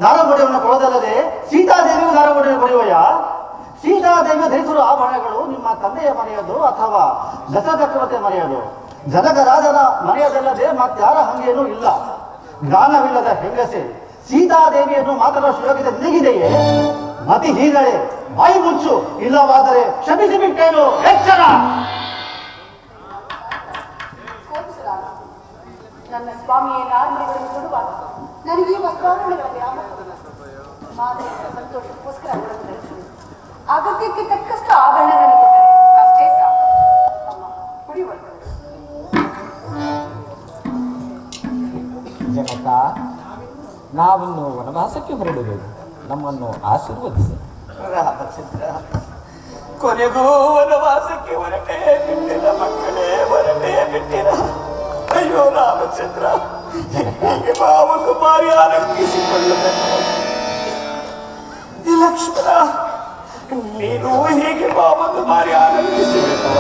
ನಾರಮುಡಿಯನ್ನು ಕೊಡೋದಲ್ಲದೆ ಸೀತಾದೇವಿಯು ನಾರಮುಡಿಯನ್ನು ಕೊಡುವೆಯ? ಸೀತಾದೇವಿಯು ಧರಿಸಿರುವ ಆಭರಣಗಳು ನಿಮ್ಮ ತಂದೆಯ ಮನೆಯದು ಅಥವಾ ದಶಚಕ್ರವರ್ತಿಯ ಮನೆಯದು? ಜನಕರಾಜನ ಮನೆಯದಲ್ಲದೆ ಮತ್ತಾರ ಹಂಗೇನೂ ಇಲ್ಲ. ಜ್ಞಾನವಿಲ್ಲದ ಹೆಂಗಸೆ, ಸೀತಾದೇವಿಯನ್ನು ಮಾತನಾಡುವ ಯೋಗ್ಯತೆ ನಿನಗಿದೆಯೇ? ಮತಿಹೀನಳೆ, ಬಾಯಿ ಮುಚ್ಚು, ಇಲ್ಲವಾದರೆ ಕ್ಷಮಿಸಿ ಬಿಟ್ಟೇನು. ಎಚ್ಚರ! ನನ್ನ ಸ್ವಾಮಿಯ ನಾರಮಣಿಗಳನ್ನು ಕೊಡುವಾಗ ನನಗೆ ಈ ವಸ್ತ್ರಾಭರಣಗಳಲ್ಲಿ ಮಾದರಿಯ ಸಂತೋಷಕ್ಕೋಸ್ಕರ ಅವರನ್ನು ಧರಿಸಿದೆ. ಅಗತ್ಯಕ್ಕೆ ತಕ್ಕಷ್ಟು ಆಭರಣ ನನಗೆ ಕೊಟ್ಟರೆ ಅಷ್ಟೇ ಸಾಕು. ಅಮ್ಮ, ಕುಡಿಯುವಂತ ಜನಕ, ನಾವಿನ್ನು ವನವಾಸಕ್ಕೆ ಹೊರಡಬೇಕು. ನಮ್ಮನ್ನು ಆಶೀರ್ವದಿಸಿ. ರಾಮಚಂದ್ರ, ಕೊನೆಗೂ ವನವಾಸಕ್ಕೆ ಹೊರಟೇ ಬಿಟ್ಟಿರ ಮಕ್ಕಳೇ, ಹೊರಟೇ ಬಿಟ್ಟಿರ. ಅಯ್ಯೋ ರಾಮಚಂದ್ರ, ಹೀಗೆ ಭಾವಕ್ಕೆ ಮಾರಿ ಆರಂಭಿಸಿಕೊಳ್ಳಬೇಕು. ಲಕ್ಷ್ಮಣ, ನೀನು ಹೀಗೆ ಭಾವಕ್ಕೆ ಮಾರಿ ಆರಂಭಿಸಬೇಕು.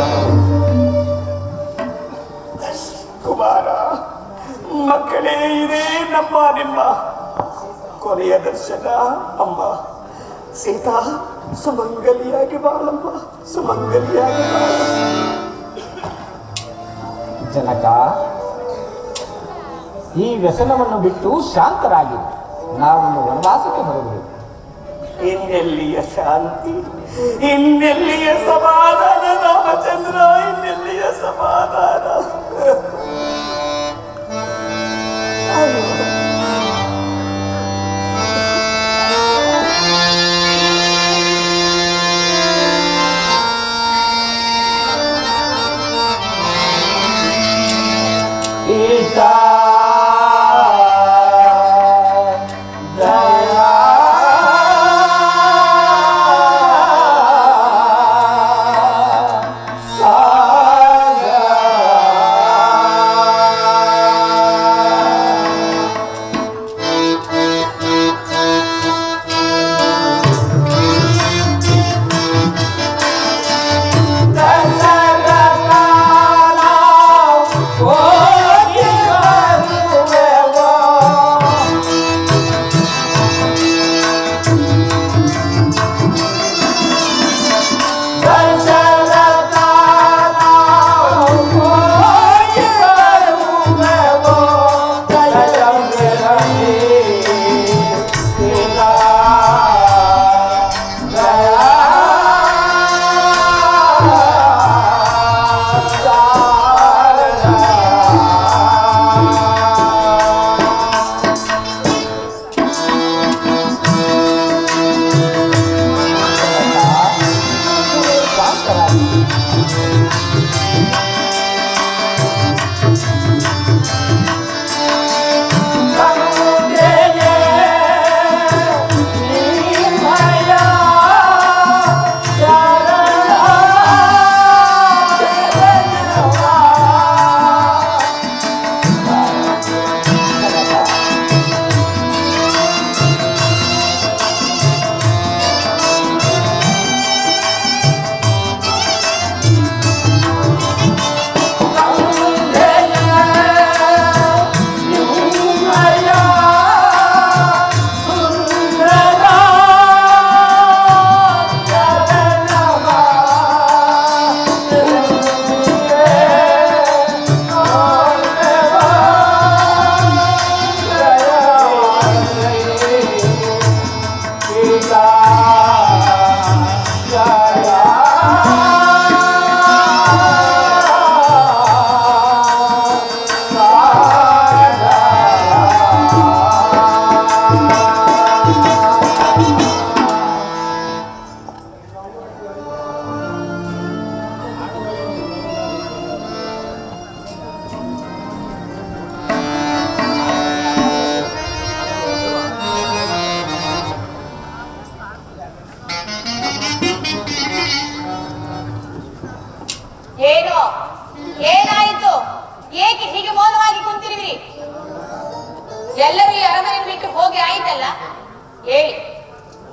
ಕುಮಾರ, ಮಕ್ಕಳೇ, ಇದೇ ನಮ್ಮ ನಿಮ್ಮ ಕೊನೆಯ ದರ್ಶನ. ಅಮ್ಮ ಸೀತಾ, ಸುಮಂಗಲಿಯಾಗಿ ಬಾಳಮ್ಮ, ಸುಮಂಗಲಿಯಾಗಿ ಬಾಳ. ಜನಕ, ಈ ವ್ಯಸನವನ್ನು ಬಿಟ್ಟು ಶಾಂತರಾಗಿ ನಾವಿನ್ನು ವನವಾಸಕ್ಕೆ ಹೊರಡಬೇಕು. ಇನ್ನೆಲ್ಲಿಯ ಶಾಂತಿ, ಇನ್ನೆಲ್ಲಿಯ ಸಮಾಧಾನ ರಾಮಚಂದ್ರ, ಇನ್ನೆಲ್ಲಿಯ ಸಮಾಧಾನ. ಸಾಗರ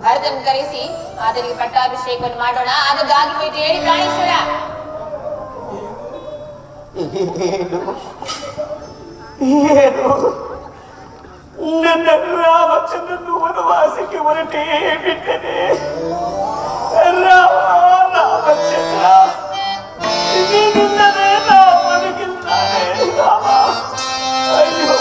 ಭರತನ್ ಕರೆಸಿ ಆತನಿಗೆ ಪಟ್ಟಾಭಿಷೇಕವನ್ನು ಮಾಡೋಣ. ಆದದ್ದಾಗಿ ಹೋಯ್ತು. ಹೇಳಿ ಪ್ರಾಣೇಶ್ವರ. ಏನು ನನ್ನ ರಾಮಚಂದ್ರನು ವನವಾಸಕ್ಕೆ ಹೊರಟೇ ಬಿಟ್ಟನೆ. ರಾಮಚಂದ್ರ ನಿನ್ನದೇ ಬದುಕಿದ್ದಾನೆ. ರಾಮ ಅಯ್ಯೋ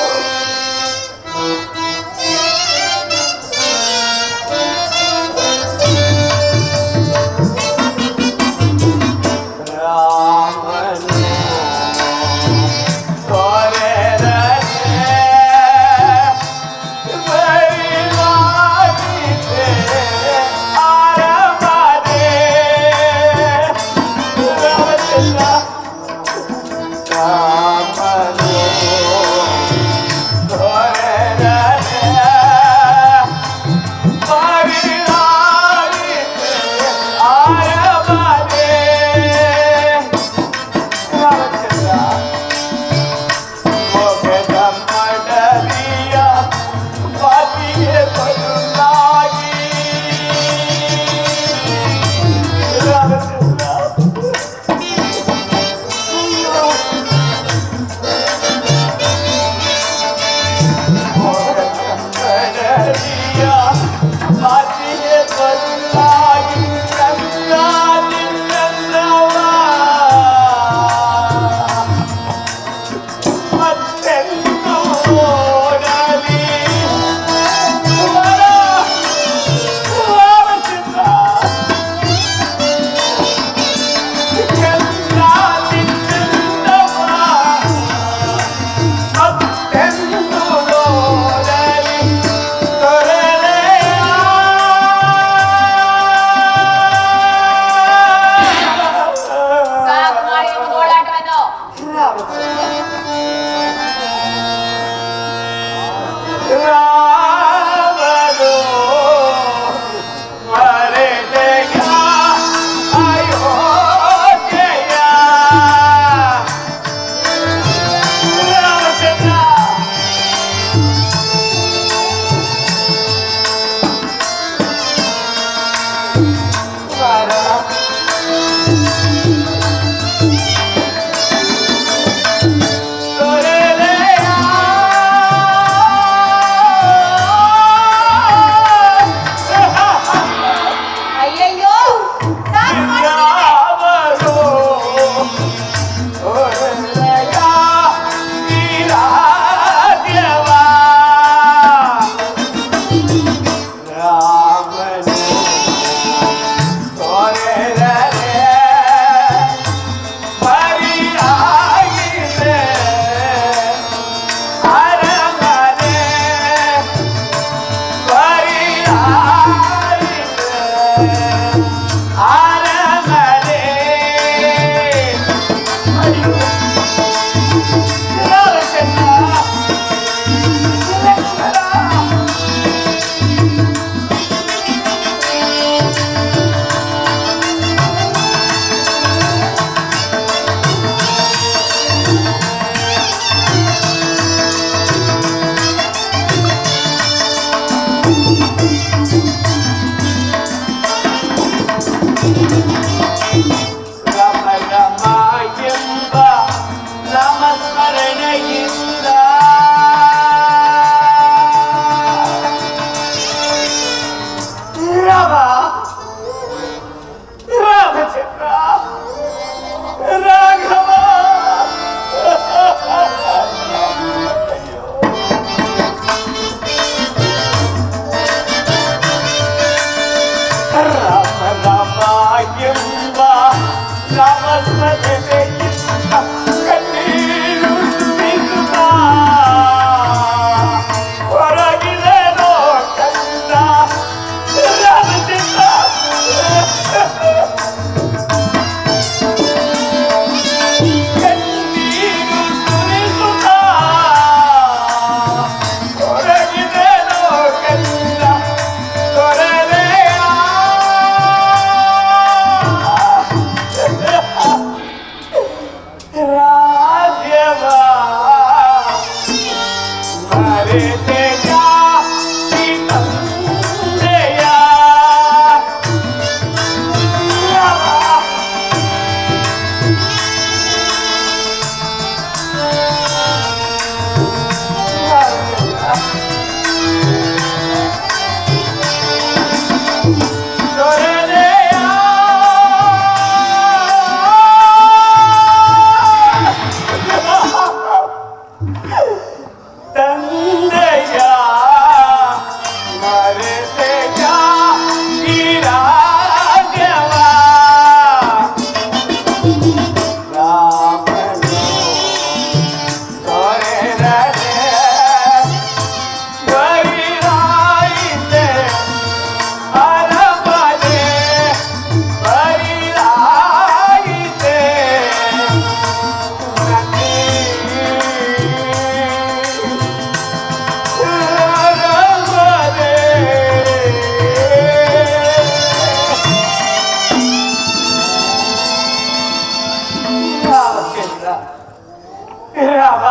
ರಾಮ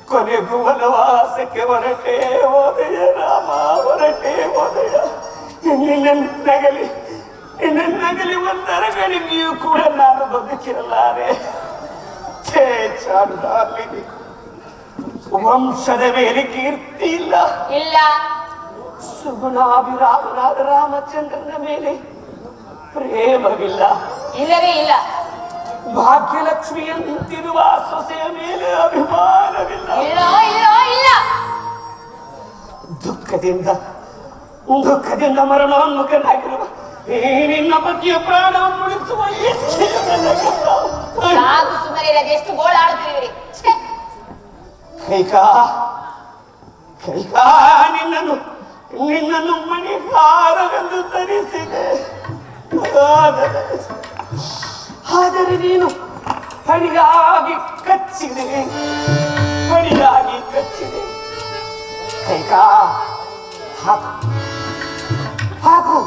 ಕೊನೆಗೂ ವನವಾಸಕ್ಕೆ ಹೊರಟೇ ಹೋದೆಯ ರಾಮ, ಹೊರಟೇ ಹೋದೆಯ. ನಗಲಿ ಒಂದರ ಗಳಿಗೆಯೂ ಕೂಡ ನಾನು ಬದುಕಿರಲಾರೆ. ಛೇ ಚಾಂದಾಲಿನಿ, ವಂಶದ ಮೇಲೆ ಕೀರ್ತಿ ಇಲ್ಲ, ಸುಗುಣಾಭಿರಾಮನಾದ ರಾಮಚಂದ್ರನ ಮೇಲೆ ಪ್ರೇಮವಿಲ್ಲ, ಇಲ್ಲವೇ ಇಲ್ಲ. ಭಾಗ್ಯಲಕ್ಷ್ಮಿಯಂತಿರುವ ಸೊಸೆಯ ಮೇಲೆ ಅಭಿಮಾನವಿಲ್ಲ. ದುಃಖದಿಂದ ಮರಣೋನ್ಮುಖನಾಗಿರುವ ಈ ನಿನ್ನ ಪತಿಯ ಪ್ರಾಣವನ್ನು ಉಳಿಸುವ ಇಚ್ಛೆಯ ನನಗಿಲ್ಲ. ಎಷ್ಟು ಗೋಳಾಡುತ್ತಿರುವಿರಿ. ಕೈಕಾ ನಿನ್ನನ್ನು ಮಣಿಹಾರವೆಂದು ಧರಿಸಿದೆ. ಆದರೆ ನೀನು ಪಡಿಯಾಗಿ ಕಚ್ಚಿದೆ. ಕೈಕಾ ಹಾಕು,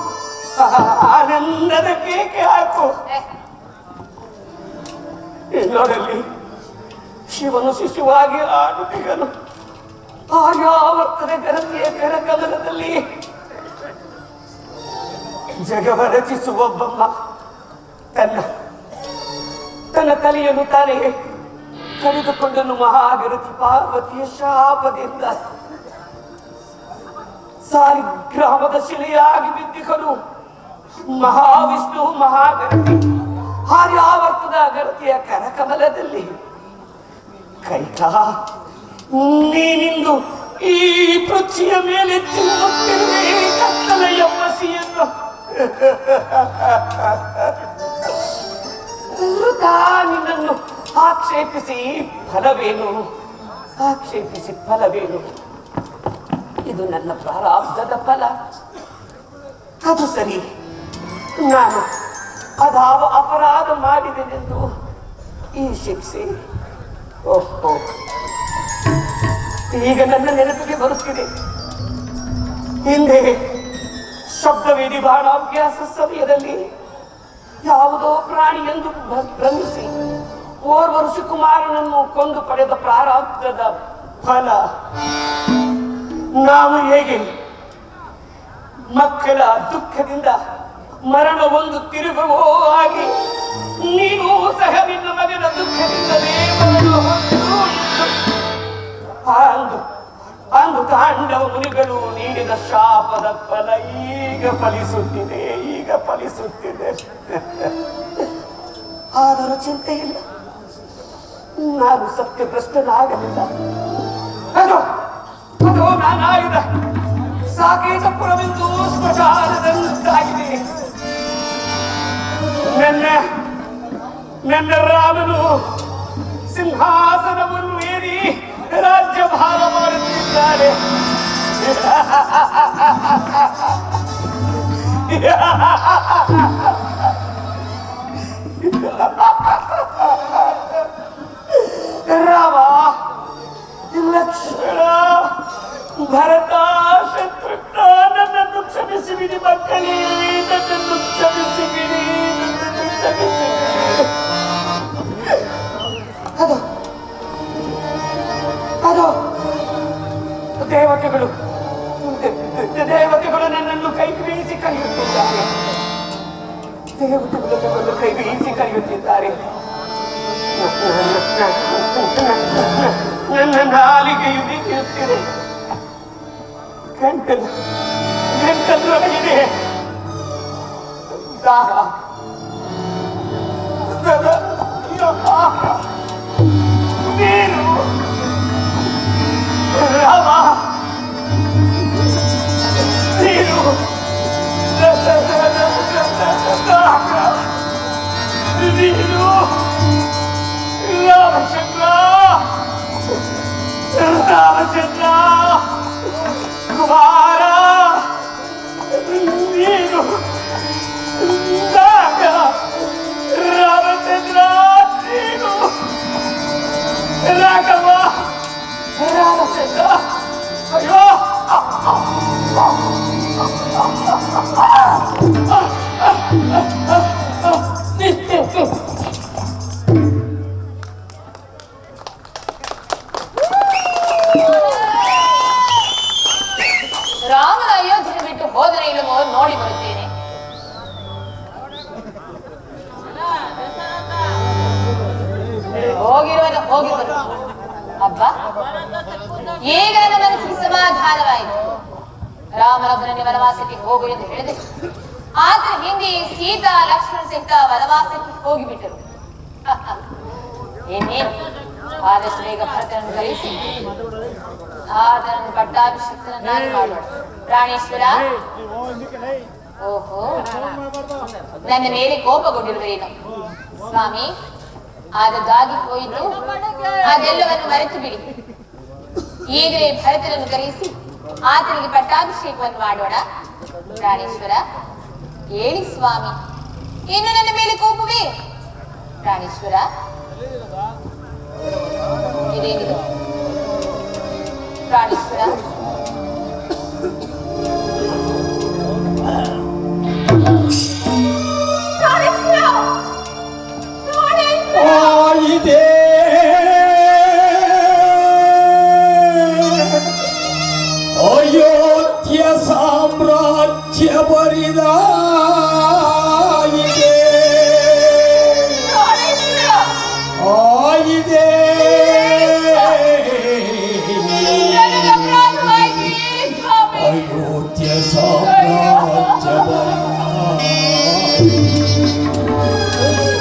ಆನಂದದ ಕೇಕೆ ಹಾಕು. ನೋಡಲಿ, ಶಿವನು ಶಿಶುವಾಗಿ ಆಡುತ್ತಿಗನು ಆರ್ಯಾವರ್ತದ ಗರತಿಯ ಕರಕಮಲದಲ್ಲಿ ಜಗವ ರಚಿಸುವೊಬ್ಬಮ್ಮ ತನ್ನ ತಲೆಯನ್ನು ತಾನೇ ಕಳೆದುಕೊಂಡನು ಮಹಾಗರತಿ ಪಾರ್ವತಿಯ ಶಾಪದಿಂದ. ಸಾಲಿಗ್ರಾಮದ ಶಿಲೆಯಾಗಿ ಬಿದ್ದಿಕನು ಮಹಾವಿಷ್ಣು ಮಹಾಗರತಿ ಆರ್ಯಾವರ್ತದ ಗರತಿಯ ಕರಕಮಲದಲ್ಲಿ. ಕೈಕಾ, ನೀನಿಂದು ಈ ಪೃಥ್ವಿಯ ಮೇಲೆ ಚಿಮ್ಮುತ್ತಿರುವೆ ಕತ್ತಲೆಯ ಮಸಿಯನ್ನು. ನಿನ್ನನ್ನು ಆಕ್ಷೇಪಿಸಿ ಫಲವೇನು? ಇದು ನನ್ನ ಪ್ರಾರಬ್ಧದ ಫಲ. ಅದು ಸರಿ, ನಾನು ಅದಾವ ಅಪರಾಧ ಮಾಡಿದೆನೆಂದು ಈ ಶಿಕ್ಷೆ. ಓಹೋ, ಈಗ ನನ್ನ ನೆನಪಿಗೆ ಬರುತ್ತಿದೆ. ಹಿಂದೆ ಶಬ್ದವೇದಿ ಬಾಣಾಭ್ಯಾಸ ಸಮಯದಲ್ಲಿ ಯಾವುದೋ ಪ್ರಾಣಿ ಎಂದು ಭ್ರಮಿಸಿ ಓರ್ವ ಋಷಿಕುಮಾರನನ್ನು ಕೊಂದು ಪಡೆದ ಪ್ರಾರಬ್ಧದ ಫಲ. ನಾವು ಹೇಗೆ ಮಕ್ಕಳ ದುಃಖದಿಂದ ಮರಣ ಒಂದು ತಿರುಗುವೋ ಆಗಿ ನೀನು ಸಹ ನಿನ್ನ ಮಗನ ದುಃಖದಿಂದಲೇ ಮರಣ ಹೊಂದು ಅಂದು ತಾಂಡವ ಮುನಿಗಳು ನೀಡಿದ ಶಾಪದ ಫಲ ಈಗ ಫಲಿಸುತ್ತಿದೆ. ಆದರೂ ಚಿಂತೆ ಇಲ್ಲ, ನಾನು ಸತ್ಯಭ್ರಷ್ಟನಾಗಲಿಲ್ಲ. ಅದು ನಾನಾಯುಧ ಸಾಕೇತಪುರವೆಂದು ಸ್ಮಶಾನದಂತಾಗಿದೆ. ನನ್ನ ರಾಮನು ಸಿಂಹಾಸನವನ್ನು ಏರಿ ರಾಜ್ಯಭಾರ ಮಾಡುತ್ತಿದ್ದಾರೆ. ರಾಮ, ಲಕ್ಷ್ಮಣ, ಭರತ, ಶತ್ರುಘ್ನ, ನನ್ನನ್ನು ಕ್ಷಮಿಸಿಬಿಡಿ ಮಕ್ಕಳೇ, ನನ್ನನ್ನು ಕ್ಷಮಿಸಿಬಿಡಿ. ಅದು ದೇವತೆಗಳು ನನ್ನನ್ನು ಕೈ ಬೀಸಿ ಕರೆಯುತ್ತಿದ್ದಾರೆ. ನನ್ನ ನಾಲಿಗೆಯು ಬಿಗಿಯುತ್ತಿದೆ, ಗಂಟಲೊಳಗಿದೆ ದಾಹ. ನೀನು ರಾಮ, ನೀನು ರಾಮಚಂದ್ರ ಕುಮಾರ, ನೀನು ರಾಮಚಂದ್ರ, ನೀನು ರಾಘವ, ರಾಮಚಂದ್ರ. ಅಯ್ಯೋ, ಹೋದರೆ ಇಲ್ಲವೋ ನೋಡಿ ಬರುತ್ತೇನೆ. ಹೋಗಿರುವುದು ಹಬ್ಬ. ಈಗ ನನ್ನ ಮನಸ್ಸಿಗೆ ಸಮಾಧಾನವಾಯಿತು. ರಾಮನೊಬ್ಬನನ್ನೇ ವನವಾಸಕ್ಕೆ ಹೋಗು ಎಂದು ಹೇಳಿದೆ. ಆದ್ರೆ ಹಿಂದೆ ಸೀತಾ ಲಕ್ಷ್ಮಣ ಸಹಿತ ವನವಾಸಕ್ಕೆ ಹೋಗಿಬಿಟ್ಟರು. ಏನೇನು ಆದಷ್ಟು ಬೇಗ ಭರತನನ್ನು ಕರೆಸಿ ಆತನನ್ನು ಪಟ್ಟಾಭಿಷೇಕನನ್ನಾಗಿ ಮಾಡೋಣ. ಪ್ರಾಣೇಶ್ವರ, ಓಹೋ, ನನ್ನ ಮೇಲೆ ಕೋಪಗೊಂಡಿರುವೇನು? ಸ್ವಾಮಿ, ಆದದ್ದಾಗಿ ಹೋಯಿತು, ಅದೆಲ್ಲವನ್ನು ಮರೆತು ಬಿಡಿ. ಈಗಲೇ ಭರತನನ್ನು ಕರೆಸಿ ಆತನಿಗೆ ಪಟ್ಟಾಭಿಷೇಕವನ್ನು ಮಾಡೋಣ. ಪ್ರಾಣೇಶ್ವರ, ಹೇಳಿ ಸ್ವಾಮಿ, ಇನ್ನು ನನ್ನ ಮೇಲೆ ಕೋಪವೇ? ಪ್ರಾಣೇಶ್ವರ, ಇದೇನಿದು? ಪ್ರಾಣೇಶ್ವರ, ಅಯೋಧ್ಯ ಸಾಮ್ರಾಜ್ಯ ಬರಿದ